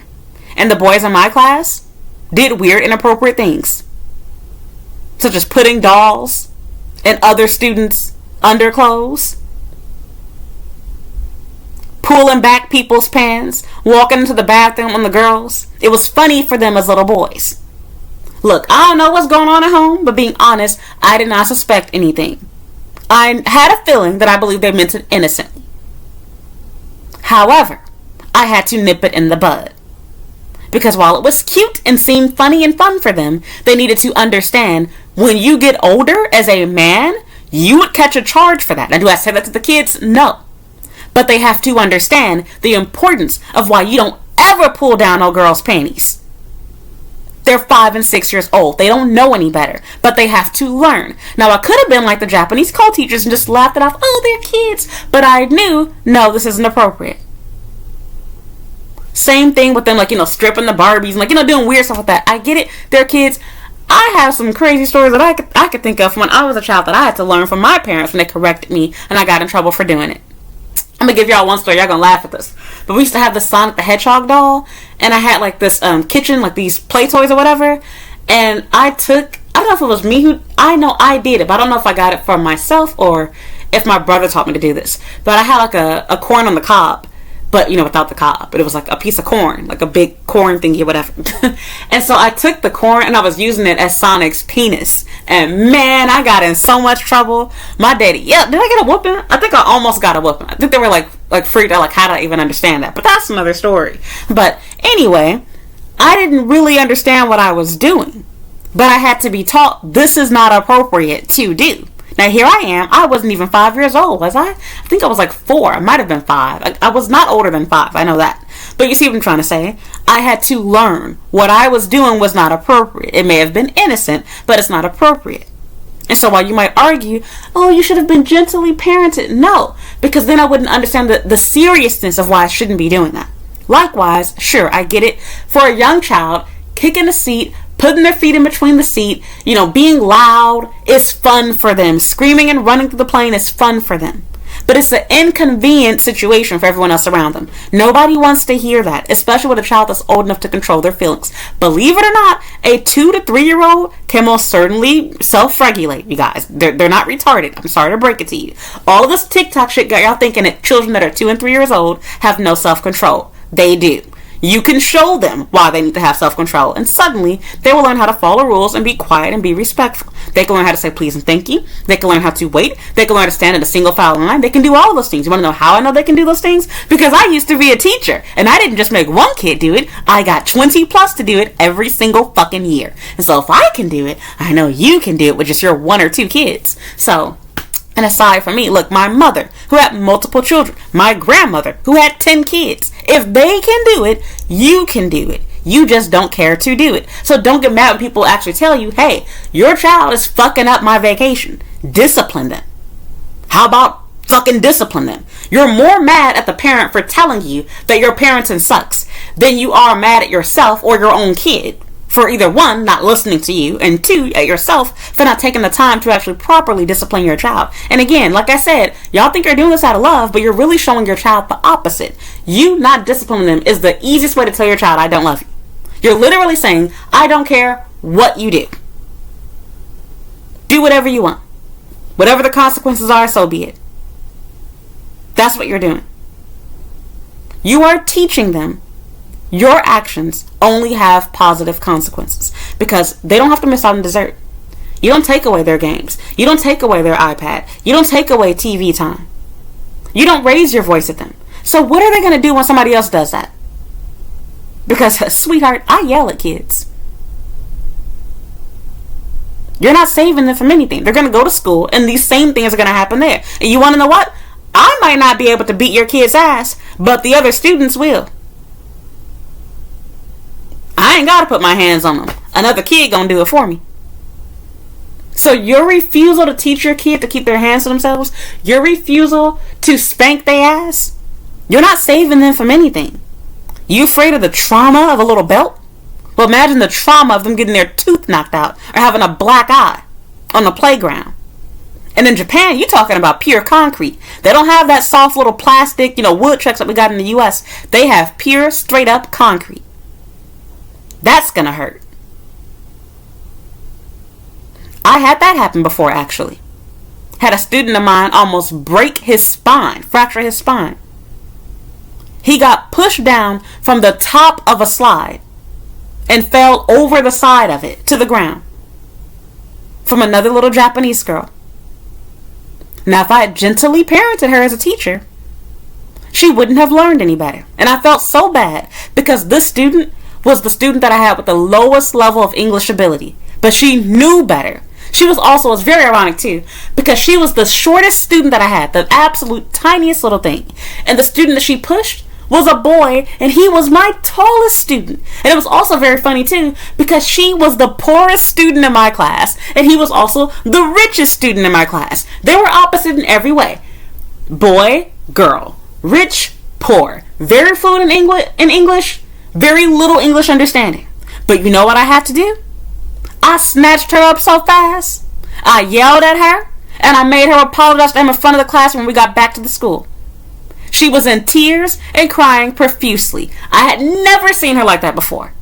and the boys in my class did weird, inappropriate things, such as putting dolls in other students' underclothes, pulling back people's pants, walking into the bathroom on the girls. It was funny for them as little boys. Look, I don't know what's going on at home, but being honest, I did not suspect anything. I had a feeling that I believed they meant it innocently. However, I had to nip it in the bud. Because while it was cute and seemed funny and fun for them, they needed to understand when you get older as a man, you would catch a charge for that. Now, do I say that to the kids? No. But they have to understand the importance of why you don't ever pull down no girl's panties. They're 5 and 6 years old. They don't know any better, but they have to learn. Now, I could have been like the Japanese co-teachers and just laughed it off. Oh, they're kids. But I knew, no, this isn't appropriate. Same thing with them, like, stripping the Barbies and, like, doing weird stuff like that. I get it. They're kids. I have some crazy stories that I could think of from when I was a child that I had to learn from my parents when they corrected me and I got in trouble for doing it. I'm gonna give y'all one story. Y'all gonna laugh at this. But we used to have this Sonic the Hedgehog doll, and I had like this kitchen, like these play toys or whatever. And I don't know if it was me who, I know I did it, but I don't know if I got it from myself or if my brother taught me to do this. But I had like a corn on the cob, but without the cob. But it was like a piece of corn, like a big corn thingy or whatever. And so I took the corn and I was using it as Sonic's penis. And man, I got in so much trouble. My daddy, did I get a whooping? I think I almost got a whooping. I think they were like freaked out, like, how did I even understand that? But that's another story. But anyway, I didn't really understand what I was doing. But I had to be taught this is not appropriate to do. Now, here I am. I wasn't even 5 years old, was I? I think I was like 4. I might have been 5. I was not older than 5. I know that. But you see what I'm trying to say? I had to learn what I was doing was not appropriate. It may have been innocent, but it's not appropriate. And so while you might argue, oh, you should have been gently parented. No, because then I wouldn't understand the seriousness of why I shouldn't be doing that. Likewise, sure, I get it. For a young child, kicking a seat, putting their feet in between the seat, being loud is fun for them. Screaming and running through the plane is fun for them. But it's an inconvenient situation for everyone else around them. Nobody wants to hear that, especially with a child that's old enough to control their feelings. Believe it or not, a 2 to 3 year old can most certainly self-regulate, you guys. They're not retarded. I'm sorry to break it to you. All of this TikTok shit got y'all thinking that children that are 2 and 3 years old have no self-control. They do. You can show them why they need to have self-control, and suddenly they will learn how to follow rules and be quiet and be respectful. They can learn how to say please and thank you. They can learn how to wait. They can learn how to stand in a single file line. They can do all of those things. You want to know how I know they can do those things? Because I used to be a teacher, and I didn't just make one kid do it. I got 20 plus to do it every single fucking year. And so if I can do it, I know you can do it with just your 1 or 2 kids. So, and aside from me, look, my mother, who had multiple children, my grandmother, who had 10 kids, if they can do it, you can do it. You just don't care to do it. So don't get mad when people actually tell you, hey, your child is fucking up my vacation. Discipline them. How about fucking discipline them? You're more mad at the parent for telling you that your parenting sucks than you are mad at yourself or your own kid for either 1, not listening to you, and 2, at yourself for not taking the time to actually properly discipline your child. And again, like I said, y'all think you're doing this out of love, but you're really showing your child the opposite. You not disciplining them is the easiest way to tell your child, I don't love you. You're literally saying, I don't care what you do. Do whatever you want. Whatever the consequences are, so be it. That's what you're doing. You are teaching them your actions only have positive consequences because they don't have to miss out on dessert. You don't take away their games. You don't take away their iPad. You don't take away TV time. You don't raise your voice at them. So what are they going to do when somebody else does that? Because, sweetheart, I yell at kids. You're not saving them from anything. They're going to go to school and these same things are going to happen there. And you want to know what? I might not be able to beat your kid's ass, but the other students will. I ain't got to put my hands on them. Another kid gonna do it for me. So your refusal to teach your kid to keep their hands to themselves, your refusal to spank their ass, you're not saving them from anything. You afraid of the trauma of a little belt? Well, imagine the trauma of them getting their tooth knocked out or having a black eye on the playground. And in Japan, you're talking about pure concrete. They don't have that soft little plastic, wood trucks that we got in the US. They have pure, straight up concrete. That's gonna hurt. I had that happen before, actually. Had a student of mine almost break his spine, fracture his spine. He got pushed down from the top of a slide and fell over the side of it to the ground from another little Japanese girl. Now, if I had gently parented her as a teacher, she wouldn't have learned any better. And I felt so bad because this student was the student that I had with the lowest level of English ability. But she knew better. She was also, it's very ironic too, because she was the shortest student that I had, the absolute tiniest little thing. And the student that she pushed was a boy, and he was my tallest student. And it was also very funny too, because she was the poorest student in my class, and he was also the richest student in my class. They were opposite in every way. Boy, girl, rich, poor, very fluent in English, very little English understanding. But you know what I had to do? I snatched her up so fast. I yelled at her, and I made her apologize to him in front of the class when we got back to the school. She was in tears and crying profusely. I had never seen her like that before.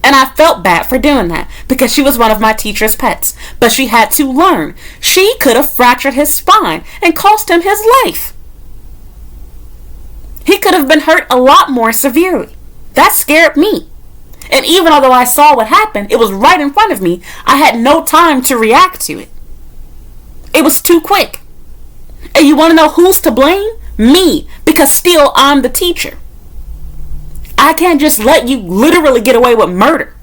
And I felt bad for doing that because she was one of my teacher's pets. But she had to learn. She could have fractured his spine and cost him his life. He could have been hurt a lot more severely. That scared me. And even although I saw what happened, it was right in front of me, I had no time to react to it. It was too quick. And you want to know who's to blame? Me. Because still I'm the teacher. I can't just let you literally get away with murder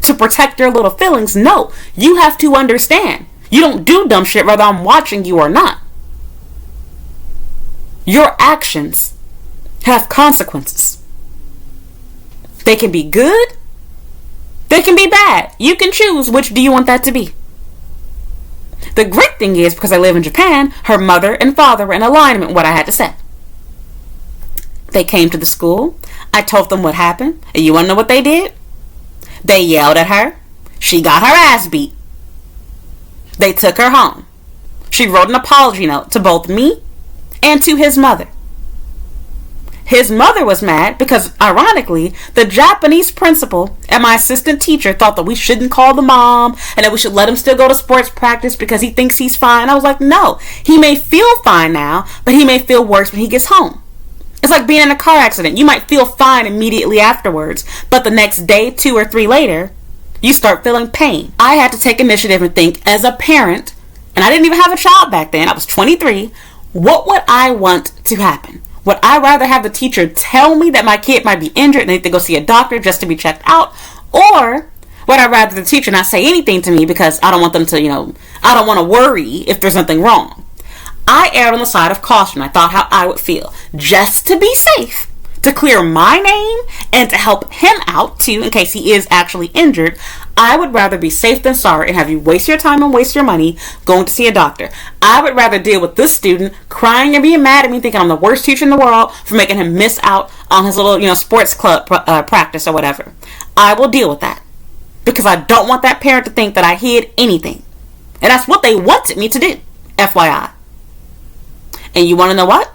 to protect your little feelings. No, you have to understand. You don't do dumb shit whether I'm watching you or not. Your actions have consequences. They can be good. They can be bad. You can choose which do you want that to be. The great thing is, because I live in Japan, her mother and father were in alignment with what I had to say. They came to the school. I told them what happened. And you want to know what they did? They yelled at her. She got her ass beat. They took her home. She wrote an apology note to both me and to his mother. His mother was mad because, ironically, the Japanese principal and my assistant teacher thought that we shouldn't call the mom and that we should let him still go to sports practice because he thinks he's fine. I was like, no, he may feel fine now, but he may feel worse when he gets home. It's like being in a car accident. You might feel fine immediately afterwards, but the next day, 2 or 3 later, you start feeling pain. I had to take initiative and think as a parent, and I didn't even have a child back then. I was 23. What would I want to happen? Would I rather have the teacher tell me that my kid might be injured and they need to go see a doctor just to be checked out? Or would I rather the teacher not say anything to me because I don't want them to, I don't want to worry if there's something wrong? I erred on the side of caution. I thought how I would feel just to be safe, to clear my name and to help him out too in case he is actually injured. I would rather be safe than sorry and have you waste your time and waste your money going to see a doctor. I would rather deal with this student crying and being mad at me thinking I'm the worst teacher in the world for making him miss out on his little, sports club practice or whatever. I will deal with that because I don't want that parent to think that I hid anything. And that's what they wanted me to do, FYI. And you want to know what?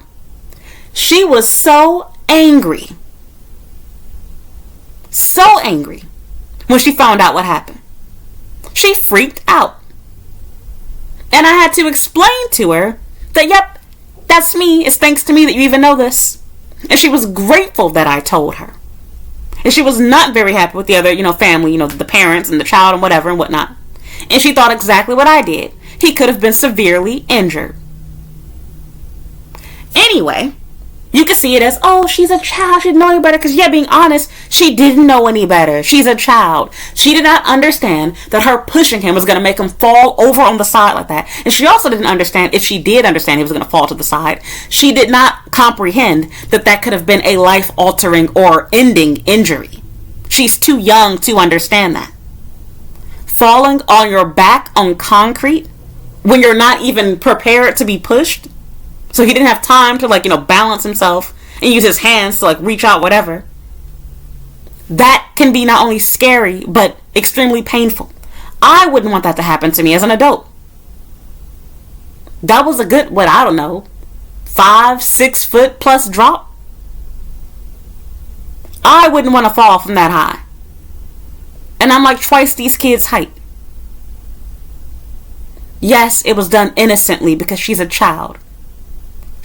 She was so angry. So angry when she found out what happened. She freaked out. And I had to explain to her that, yep, that's me. It's thanks to me that you even know this. And she was grateful that I told her. And she was not very happy with the other, family, the parents and the child and whatever and whatnot. And she thought exactly what I did. He could have been severely injured. Anyway, you can see it as, oh, she's a child, she didn't know any better. Because, being honest, she didn't know any better. She's a child. She did not understand that her pushing him was going to make him fall over on the side like that. And she also didn't understand, if she did understand he was going to fall to the side, she did not comprehend that that could have been a life-altering or ending injury. She's too young to understand that. Falling on your back on concrete when you're not even prepared to be pushed. So he didn't have time to balance himself and use his hands to reach out, whatever. That can be not only scary, but extremely painful. I wouldn't want that to happen to me as an adult. That was a good, what, I don't know, 5-6 foot plus drop. I wouldn't want to fall from that high. And I'm like twice these kids' height. Yes, it was done innocently because she's a child.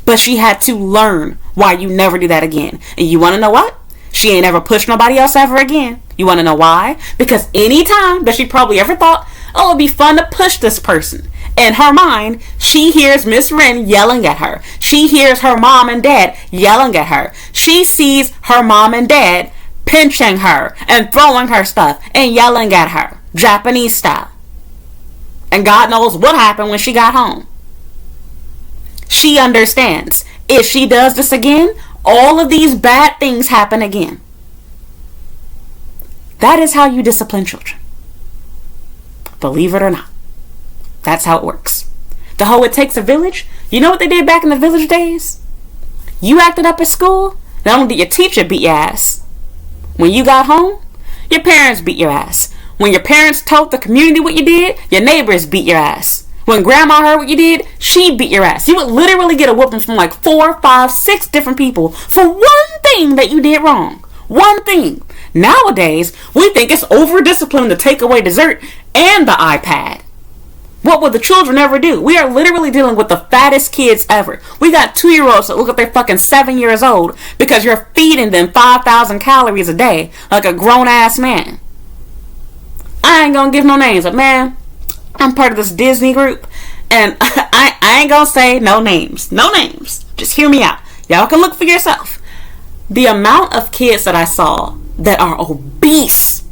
But she had to learn why you never do that again. And you want to know what? She ain't ever pushed nobody else ever again. You want to know why? Because any time that she probably ever thought, oh, it'd be fun to push this person, in her mind, she hears Miss Wren yelling at her. She hears her mom and dad yelling at her. She sees her mom and dad pinching her and throwing her stuff and yelling at her, Japanese style. And God knows what happened when she got home. She understands. If she does this again, all of these bad things happen again. That is how you discipline children. Believe it or not. That's how it works. The whole it takes a village. You know what they did back in the village days? You acted up at school, not only did your teacher beat your ass. When you got home, your parents beat your ass. When your parents told the community what you did, your neighbors beat your ass. When grandma heard what you did, she beat your ass. You would literally get a whooping from like 4, 5, 6 different people for one thing that you did wrong. One thing. Nowadays, we think it's over-discipline to take away dessert and the iPad. What would the children ever do? We are literally dealing with the fattest kids ever. We got 2-year-olds that look like they're fucking 7 years old because you're feeding them 5,000 calories a day like a grown-ass man. I ain't gonna give no names, but man, I'm part of this Disney group, and I ain't gonna say no names. No names. Just hear me out. Y'all can look for yourself. The amount of kids that I saw that are obese,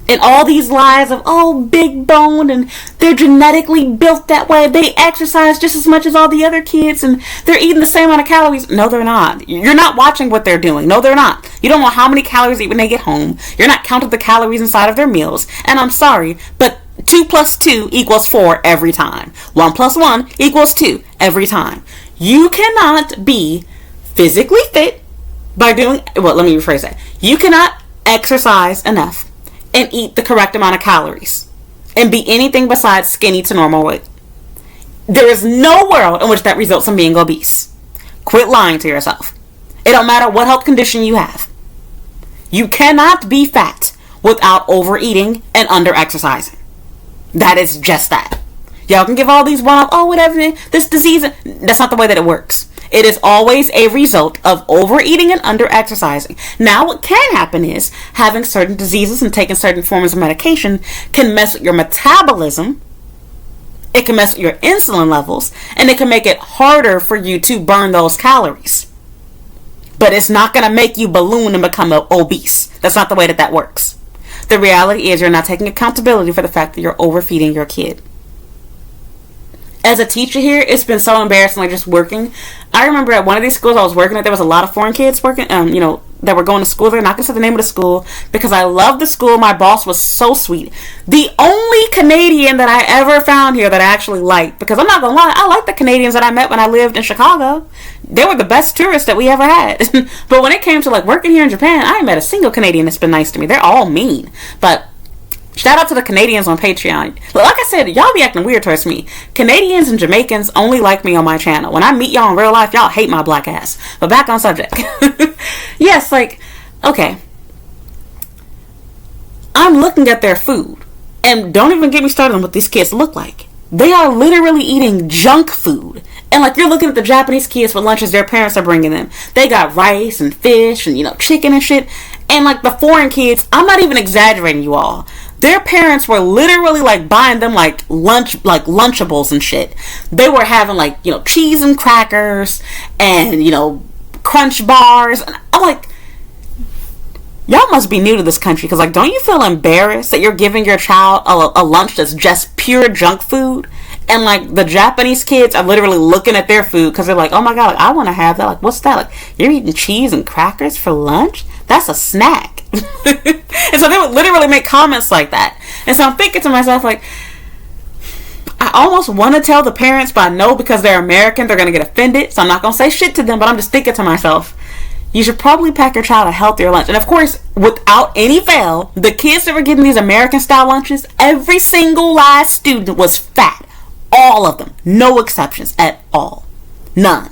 and all these lies of, oh, big boned, and they're genetically built that way. They exercise just as much as all the other kids, and they're eating the same amount of calories. No, they're not. You're not watching what they're doing. No, they're not. You don't know how many calories they eat when they get home. You're not counting the calories inside of their meals. And I'm sorry, but 2 + 2 = 4 every time. 1 + 1 = 2 every time. You cannot be physically fit by doing, well, let me rephrase that. You cannot exercise enough and eat the correct amount of calories and be anything besides skinny to normal weight. There is no world in which that results in being obese. Quit lying to yourself. It don't matter what health condition you have. You cannot be fat without overeating and under-exercising. That is just that. Y'all can give all these one-off, oh, whatever, this disease. That's not the way that it works. It is always a result of overeating and under-exercising. Now, what can happen is having certain diseases and taking certain forms of medication can mess with your metabolism. It can mess with your insulin levels, and it can make it harder for you to burn those calories. But it's not going to make you balloon and become obese. That's not the way that that works. The reality is you're not taking accountability for the fact that you're overfeeding your kid. As a teacher here, it's been so embarrassing, like just working. I remember at one of these schools I was working at, there was a lot of foreign kids working, that were going to school there. I'm not going to say the name of the school because I love the school. My boss was so sweet. The only Canadian that I ever found here that I actually liked, because I'm not going to lie, I like the Canadians that I met when I lived in Chicago. They were the best tourists that we ever had. But when it came to like working here in Japan, I ain't met a single Canadian that's been nice to me. They're all mean. But shout out to the Canadians on Patreon. Like I said, y'all be acting weird towards me. Canadians and Jamaicans only like me on my channel. When I meet y'all in real life, y'all hate my black ass. But back on subject. Yes, like, okay. I'm looking at their food. And don't even get me started on what these kids look like. They are literally eating junk food. And like you're looking at the Japanese kids for lunches their parents are bringing them. They got rice and fish and, chicken and shit. And like the foreign kids, I'm not even exaggerating, you all. Their parents were literally like buying them like Lunchables and shit. They were having like, cheese and crackers and, Crunch bars. And I'm like, y'all must be new to this country because like, don't you feel embarrassed that you're giving your child a lunch that's just pure junk food? And like the Japanese kids are literally looking at their food because they're like, oh my god, like, I want to have that. Like, what's that? Like, you're eating cheese and crackers for lunch? That's a snack. And so they would literally make comments like that. And so I'm thinking to myself, like, I almost want to tell the parents, but I know because they're American, they're going to get offended. So I'm not going to say shit to them, but I'm just thinking to myself, you should probably pack your child a healthier lunch. And of course, without any fail, the kids that were getting these American style lunches, every single last student was fat. All of them. No exceptions at all. None.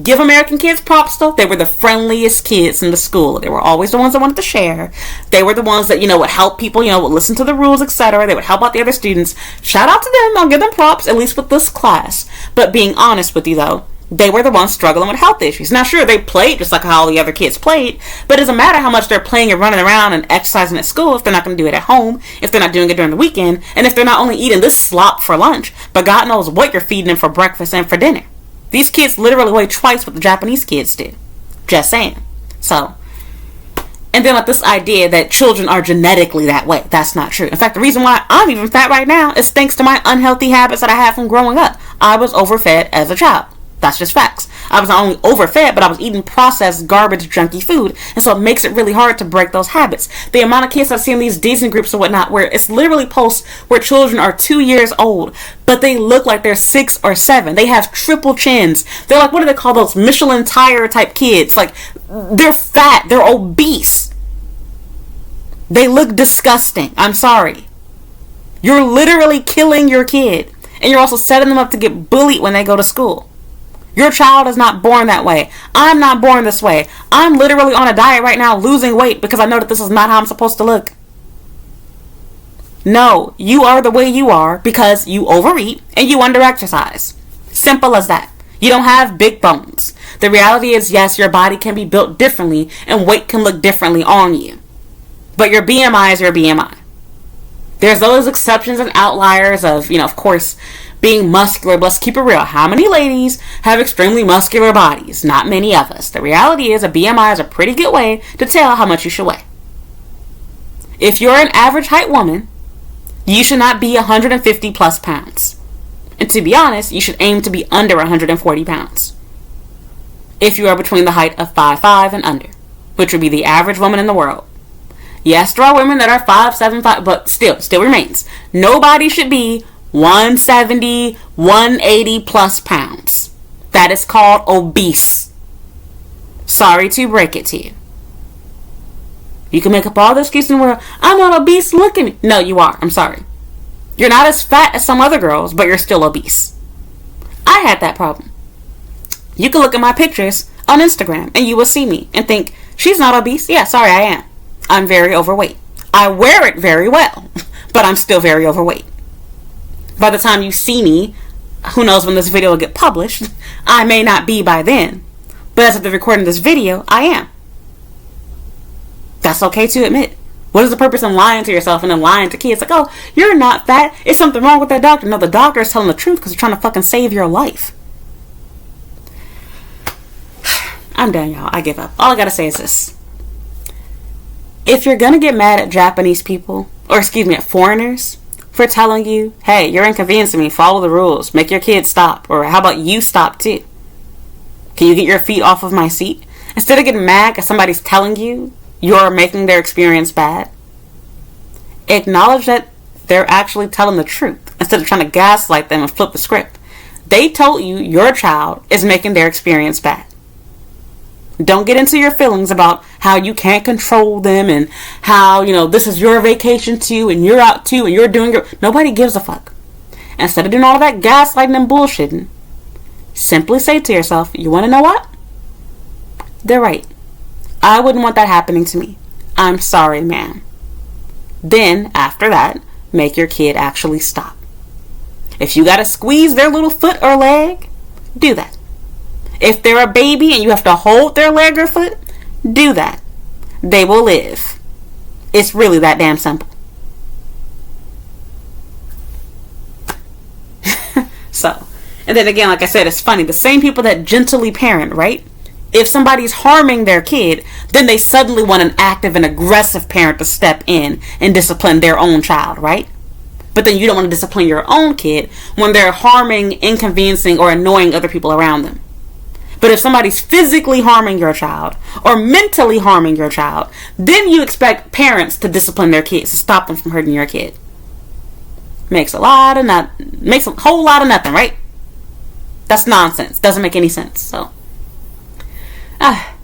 Give American kids props though. They were the friendliest kids in the school. They were always the ones that wanted to share. They were the ones that, would help people, would listen to the rules, etc. They would help out the other students. Shout out to them. I'll give them props, at least with this class. But being honest with you though, they were the ones struggling with health issues. Now sure, they played just like how all the other kids played, but it doesn't matter how much they're playing and running around and exercising at school if they're not going to do it at home, if they're not doing it during the weekend, and if they're not only eating this slop for lunch, but God knows what you're feeding them for breakfast and for dinner. These kids literally weigh twice what the Japanese kids did. Just saying. So, and then like this idea that children are genetically that way. That's not true. In fact, the reason why I'm even fat right now is thanks to my unhealthy habits that I had from growing up. I was overfed as a child. That's just facts. I was not only overfed, but I was eating processed, garbage, junky food. And so it makes it really hard to break those habits. The amount of kids I've seen in these Disney groups and whatnot, where it's literally posts where children are 2 years old, but they look like they're 6 or 7. They have triple chins. They're like, what do they call those? Michelin tire type kids. Like, they're fat. They're obese. They look disgusting. I'm sorry. You're literally killing your kid. And you're also setting them up to get bullied when they go to school. Your child is not born that way. I'm not born this way. I'm literally on a diet right now losing weight because I know that this is not how I'm supposed to look. No, you are the way you are because you overeat and you underexercise. Simple as that. You don't have big bones. The reality is, yes, your body can be built differently and weight can look differently on you. But your BMI is your BMI. There's those exceptions and outliers of, of course, being muscular. But let's keep it real. How many ladies have extremely muscular bodies? Not many of us. The reality is a BMI is a pretty good way to tell how much you should weigh. If you're an average height woman, you should not be 150 plus pounds. And to be honest, you should aim to be under 140 pounds. If you are between the height of 5'5" and under, which would be the average woman in the world. Yes, there are women that are 5'7", 5, but still remains. Nobody should be 170, 180 plus pounds. That is called obese. Sorry to break it to you. You can make up all the excuses in the world. I'm not obese, look at me. No, you are. I'm sorry. You're not as fat as some other girls, but you're still obese. I had that problem. You can look at my pictures on Instagram and you will see me and think, she's not obese. Yeah, sorry, I am. I'm very overweight. I wear it very well, but I'm still very overweight. By the time you see me, who knows when this video will get published, I may not be by then. But as of the recording of this video, I am. That's okay to admit. What is the purpose in lying to yourself and then lying to kids? Like, oh, you're not fat. Is something wrong with that doctor? No, the doctor is telling the truth because they're trying to fucking save your life. I'm done, y'all. I give up. All I gotta say is this. If you're gonna get mad at Japanese people, or at foreigners, for telling you, hey, you're inconveniencing me, follow the rules, make your kids stop, or how about you stop too? Can you get your feet off of my seat? Instead of getting mad because somebody's telling you you're making their experience bad, acknowledge that they're actually telling the truth instead of trying to gaslight them and flip the script. They told you your child is making their experience bad. Don't get into your feelings about how you can't control them and how, this is your vacation too and you're out too and you're doing your... Nobody gives a fuck. Instead of doing all that gaslighting and bullshitting, simply say to yourself, you want to know what? They're right. I wouldn't want that happening to me. I'm sorry, ma'am. Then, after that, make your kid actually stop. If you gotta squeeze their little foot or leg, do that. If they're a baby and you have to hold their leg or foot, do that. They will live. It's really that damn simple. So, and then again, like I said, it's funny. The same people that gently parent, right? If somebody's harming their kid, then they suddenly want an active and aggressive parent to step in and discipline their own child, right? But then you don't want to discipline your own kid when they're harming, inconveniencing, or annoying other people around them. But if somebody's physically harming your child or mentally harming your child, then you expect parents to discipline their kids to stop them from hurting your kid. Makes a whole lot of nothing, right? That's nonsense. Doesn't make any sense. So,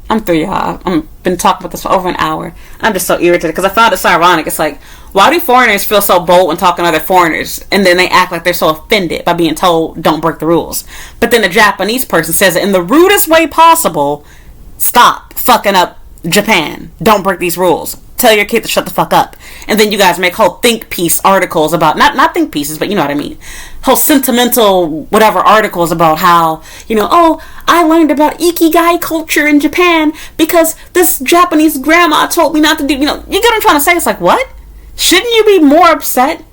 I'm through, y'all. I've been talking about this for over an hour. I'm just so irritated because I found it so ironic. It's like, why do foreigners feel so bold when talking to other foreigners, and then they act like they're so offended by being told don't break the rules? But then the Japanese person says it in the rudest way possible. Stop fucking up Japan. Don't break these rules. Tell your kid to shut the fuck up. And then you guys make whole think piece articles about, not think pieces, but you know what I mean, whole sentimental whatever articles about how, oh, I learned about ikigai culture in Japan because this Japanese grandma told me not to do, you get what I'm trying to say? It's like, what? Shouldn't you be more upset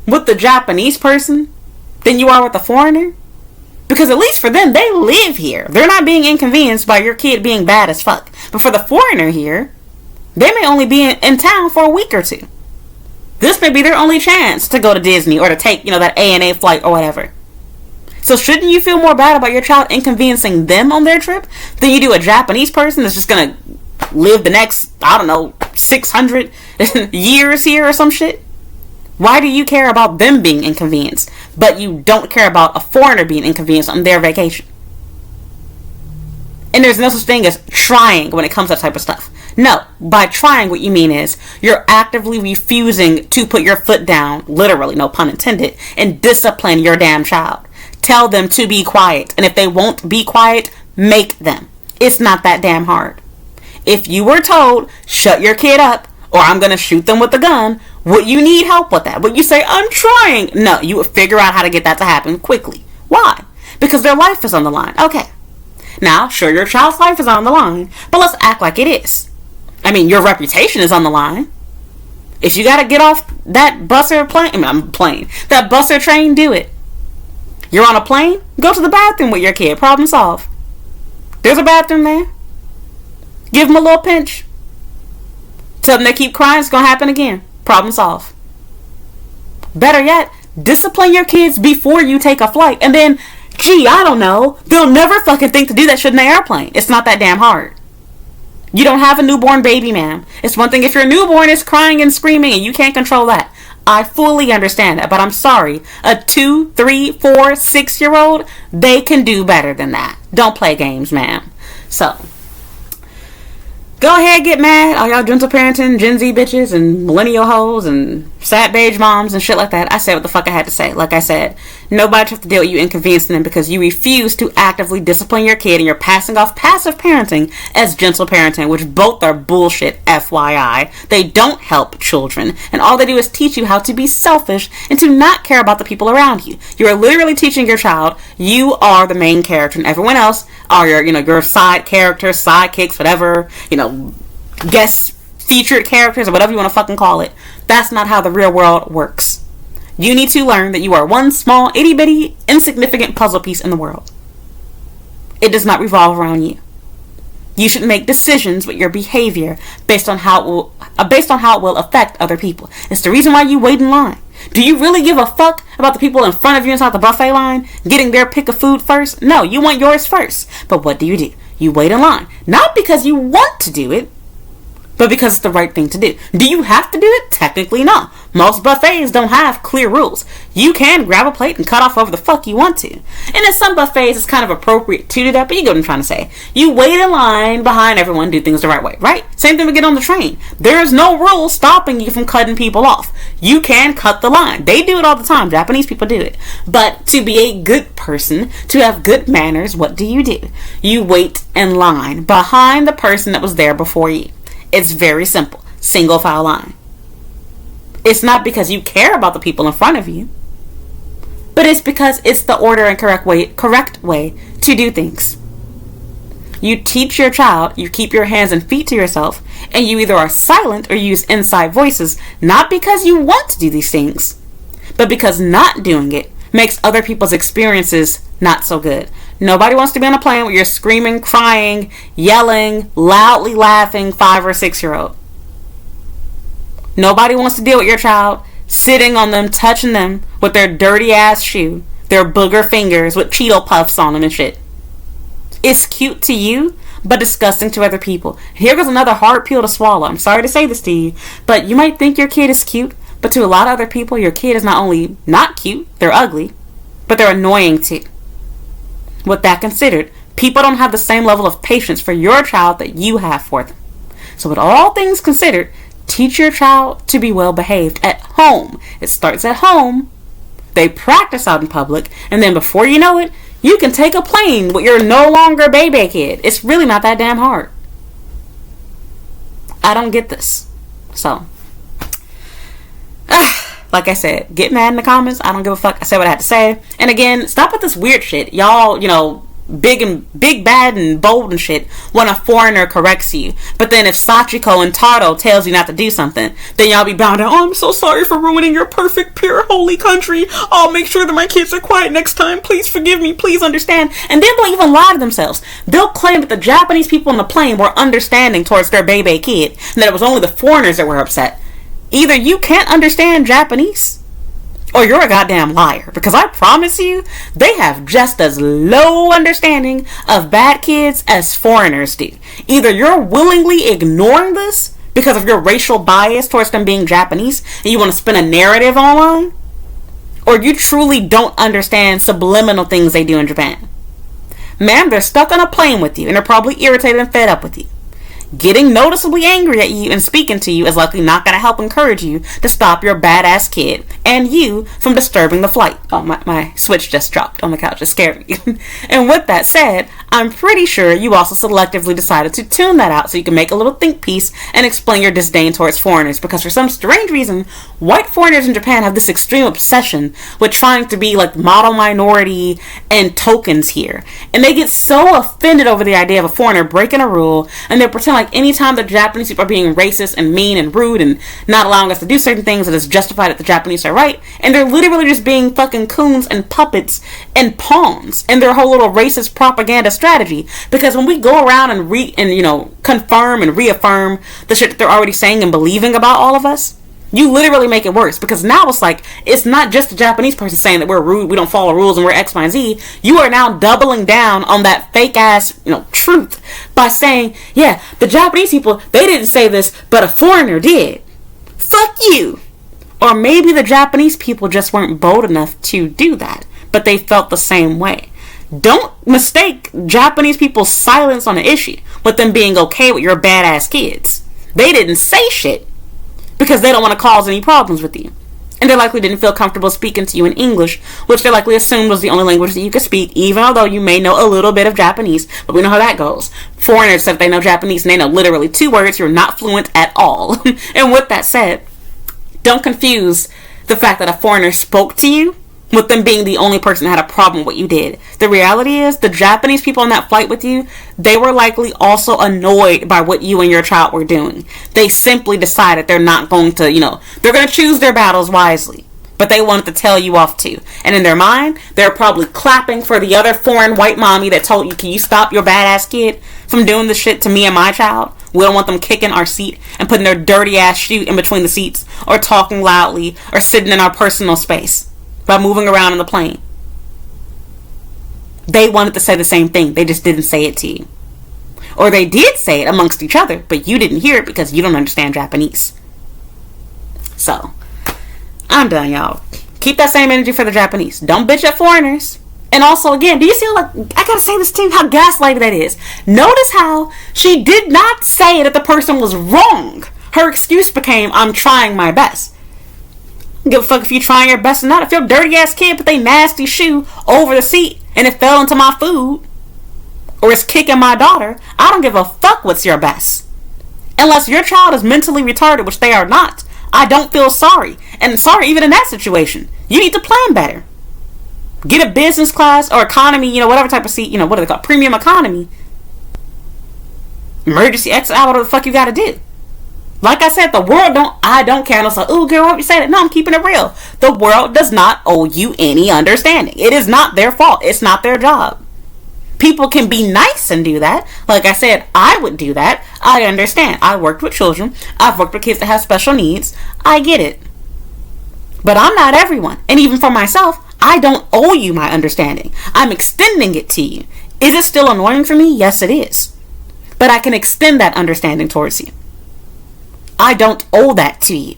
with the Japanese person than you are with the foreigner? Because at least for them, they live here. They're not being inconvenienced by your kid being bad as fuck. But for the foreigner here, they may only be in town for a week or two. This may be their only chance to go to Disney or to take, that ANA flight or whatever. So shouldn't you feel more bad about your child inconveniencing them on their trip than you do a Japanese person that's just going to live the next, 600 years here or some shit? Why do you care about them being inconvenienced, but you don't care about a foreigner being inconvenienced on their vacation? And there's no such thing as trying when it comes to that type of stuff. No, by trying, what you mean is you're actively refusing to put your foot down, literally, no pun intended, and discipline your damn child. Tell them to be quiet, and if they won't be quiet, make them. It's not that damn hard. If you were told, shut your kid up, or I'm going to shoot them with a gun, would you need help with that? Would you say, I'm trying? No, you would figure out how to get that to happen quickly. Why? Because their life is on the line. Okay. Now, sure, your child's life is on the line, but let's act like it is. I mean, your reputation is on the line. If you got to get off that bus or that bus or train, do it. You're on a plane, go to the bathroom with your kid. Problem solved. There's a bathroom there. Give them a little pinch. Tell them they keep crying, it's going to happen again. Problem solved. Better yet, discipline your kids before you take a flight. And then, I don't know, they'll never fucking think to do that shit in the airplane. It's not that damn hard. You don't have a newborn baby, ma'am. It's one thing if your newborn is crying and screaming and you can't control that. I fully understand that, but I'm sorry. A 2, 3, 4, 6-year-old, they can do better than that. Don't play games, ma'am. So, go ahead, get mad, all y'all gentle parenting, Gen Z bitches, and millennial hoes, and sad beige moms, and shit like that. I said what the fuck I had to say. Like I said, nobody should have to deal with you inconveniencing them because you refuse to actively discipline your kid, and you're passing off passive parenting as gentle parenting, which both are bullshit, FYI. They don't help children, and all they do is teach you how to be selfish and to not care about the people around you. You are literally teaching your child you are the main character, and everyone else are your side characters, sidekicks, whatever, guest featured characters or whatever you want to fucking call it. That's not how the real world works. You need to learn that you are one small, itty bitty, insignificant puzzle piece in the world. It does not revolve around you. You should make decisions with your behavior based on how it will affect other people. It's the reason why you wait in line. Do you really give a fuck about the people in front of you inside the buffet line getting their pick of food first? No, you want yours first. But what do? You wait in line. Not because you want to do it, but because it's the right thing to do. Do you have to do it? Technically, no. Most buffets don't have clear rules. You can grab a plate and cut off whatever the fuck you want to. And in some buffets, it's kind of appropriate to do that, but you get what I'm trying to say. You wait in line behind everyone, do things the right way, right? Same thing we get on the train. There is no rule stopping you from cutting people off. You can cut the line. They do it all the time. Japanese people do it. But to be a good person, to have good manners, what do? You wait in line behind the person that was there before you. It's very simple. Single file line. It's not because you care about the people in front of you, but it's because it's the order and correct way to do things. You teach your child, you keep your hands and feet to yourself, and you either are silent or use inside voices, not because you want to do these things, but because not doing it makes other people's experiences not so good. Nobody wants to be on a plane where you're screaming, crying, yelling, loudly laughing 5 or 6-year-old. Nobody wants to deal with your child sitting on them, touching them with their dirty ass shoe, their booger fingers with Cheeto puffs on them and shit. It's cute to you, but disgusting to other people. Here goes another hard pill to swallow. I'm sorry to say this to you, but you might think your kid is cute, but to a lot of other people, your kid is not only not cute, they're ugly, but they're annoying too. With that considered, People don't have the same level of patience for your child that you have for them. So with all things considered, teach your child to be well behaved at home. It starts at home. They practice out in public, and then before you know it, you can take a plane with your no longer baby kid. It's really not that damn hard. I don't get this. So, like I said, get mad in the comments. I don't give a fuck. I said what I had to say. And again, stop with this weird shit. Y'all, big, bad, and bold and shit when a foreigner corrects you. But then if Sachiko and Taro tells you not to do something, then y'all be bound down, I'm so sorry for ruining your perfect, pure, holy country. I'll make sure that my kids are quiet next time. Please forgive me. Please understand. And then they'll even lie to themselves. They'll claim that the Japanese people on the plane were understanding towards their baby kid, and that it was only the foreigners that were upset. Either you can't understand Japanese, or you're a goddamn liar. Because I promise you, they have just as low understanding of bad kids as foreigners do. Either you're willingly ignoring this because of your racial bias towards them being Japanese, and you want to spin a narrative online, or you truly don't understand subliminal things they do in Japan. Ma'am, they're stuck on a plane with you, and they're probably irritated and fed up with you. Getting noticeably angry at you and speaking to you is likely not going to help encourage you to stop your badass kid and you from disturbing the flight. Oh, my switch just dropped on the couch. It scared me. And with that said, I'm pretty sure you also selectively decided to tune that out so you can make a little think piece and explain your disdain towards foreigners, because for some strange reason, white foreigners in Japan have this extreme obsession with trying to be like model minority and tokens here. And they get so offended over the idea of a foreigner breaking a rule, and they pretend like anytime the Japanese people are being racist and mean and rude and not allowing us to do certain things, that it's justified that the Japanese are right. And they're literally just being fucking coons and puppets and pawns in their whole little racist propaganda strategy. Because when we go around and confirm and reaffirm the shit that they're already saying and believing about all of us, you literally make it worse. Because now it's like, it's not just the Japanese person saying that we're rude, we don't follow rules, and we're X, Y, and Z. You are now doubling down on that fake ass, truth by saying, yeah, the Japanese people, they didn't say this, but a foreigner did. Fuck you. Or maybe the Japanese people just weren't bold enough to do that, but they felt the same way. Don't mistake Japanese people's silence on the issue with them being okay with your badass kids. They didn't say shit because they don't want to cause any problems with you. And they likely didn't feel comfortable speaking to you in English, which they likely assumed was the only language that you could speak, even although you may know a little bit of Japanese. But we know how that goes. Foreigners said they know Japanese and they know literally 2 words. You're not fluent at all. And with that said, don't confuse the fact that a foreigner spoke to you with them being the only person that had a problem with what you did. The reality is, the Japanese people on that flight with you, they were likely also annoyed by what you and your child were doing. They simply decided they're not going to, they're going to choose their battles wisely. But they wanted to tell you off too. And in their mind, they're probably clapping for the other foreign white mommy that told you, can you stop your badass kid from doing this shit to me and my child? We don't want them kicking our seat and putting their dirty ass shoe in between the seats, or talking loudly, or sitting in our personal space by moving around in the plane. They wanted to say the same thing. They just didn't say it to you. Or they did say it amongst each other, but you didn't hear it because you don't understand Japanese. So, I'm done, y'all. Keep that same energy for the Japanese. Don't bitch at foreigners. And also, again, do you see, I gotta say this too, how gaslighty that is. Notice how she did not say that the person was wrong. Her excuse became, I'm trying my best. Give a fuck if you trying your best or not. If your dirty ass kid put their nasty shoe over the seat and it fell into my food, or is kicking my daughter, I don't give a fuck what's your best. Unless your child is mentally retarded, which they are not, I don't feel sorry. And sorry even in that situation. You need to plan better. Get a business class or economy, whatever type of seat, what do they call it? Premium economy. Emergency exit out, whatever the fuck you gotta do. Like I said, I don't care. And it's like, ooh, girl, what you say that? No, I'm keeping it real. The world does not owe you any understanding. It is not their fault. It's not their job. People can be nice and do that. Like I said, I would do that. I understand. I worked with children. I've worked with kids that have special needs. I get it. But I'm not everyone. And even for myself, I don't owe you my understanding. I'm extending it to you. Is it still annoying for me? Yes, it is. But I can extend that understanding towards you. I don't owe that to you.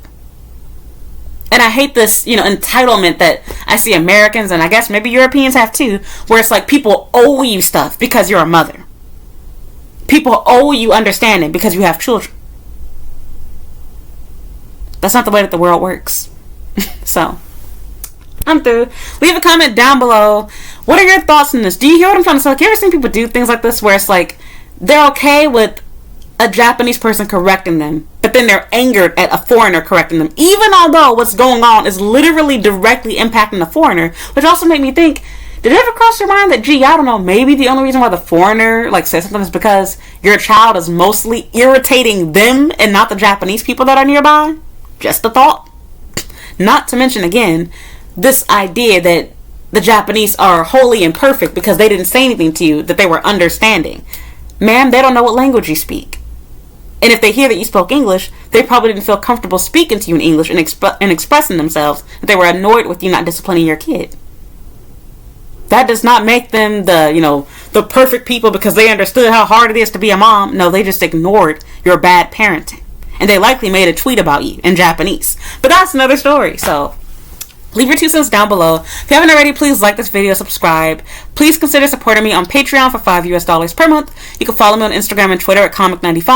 And I hate this, entitlement that I see Americans, and I guess maybe Europeans have too, where it's like people owe you stuff because you're a mother. People owe you understanding because you have children. That's not the way that the world works. So, I'm through. Leave a comment down below. What are your thoughts on this? Do you hear what I'm trying to say? Like, you ever seen people do things like this where it's like they're okay with a Japanese person correcting them, but then they're angered at a foreigner correcting them, even although what's going on is literally directly impacting the foreigner? Which also made me think, did it ever cross your mind that, I don't know, maybe the only reason why the foreigner says something is because your child is mostly irritating them and not the Japanese people that are nearby? Just a thought. Not to mention, again, this idea that the Japanese are wholly imperfect because they didn't say anything to you, that they were understanding. Ma'am, they don't know what language you speak. And if they hear that you spoke English, they probably didn't feel comfortable speaking to you in English and expressing themselves, that they were annoyed with you not disciplining your kid. That does not make them the perfect people because they understood how hard it is to be a mom. No, they just ignored your bad parenting. And they likely made a tweet about you in Japanese. But that's another story. So, leave your 2 cents down below. If you haven't already, please like this video, subscribe. Please consider supporting me on Patreon for $5 per month. You can follow me on Instagram and Twitter at Comic95.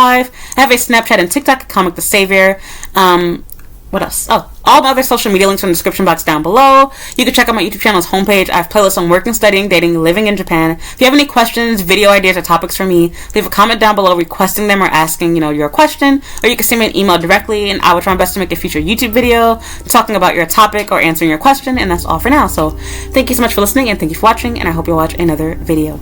I have a Snapchat and TikTok at Comic the Savior. What else? Oh, all my other social media links are in the description box down below. You can check out my YouTube channel's homepage. I have playlists on working, studying, dating, living in Japan. If you have any questions, video ideas, or topics for me, leave a comment down below requesting them or asking, your question. Or you can send me an email directly, and I will try my best to make a future YouTube video talking about your topic or answering your question. And that's all for now. So, thank you so much for listening, and thank you for watching, and I hope you'll watch another video.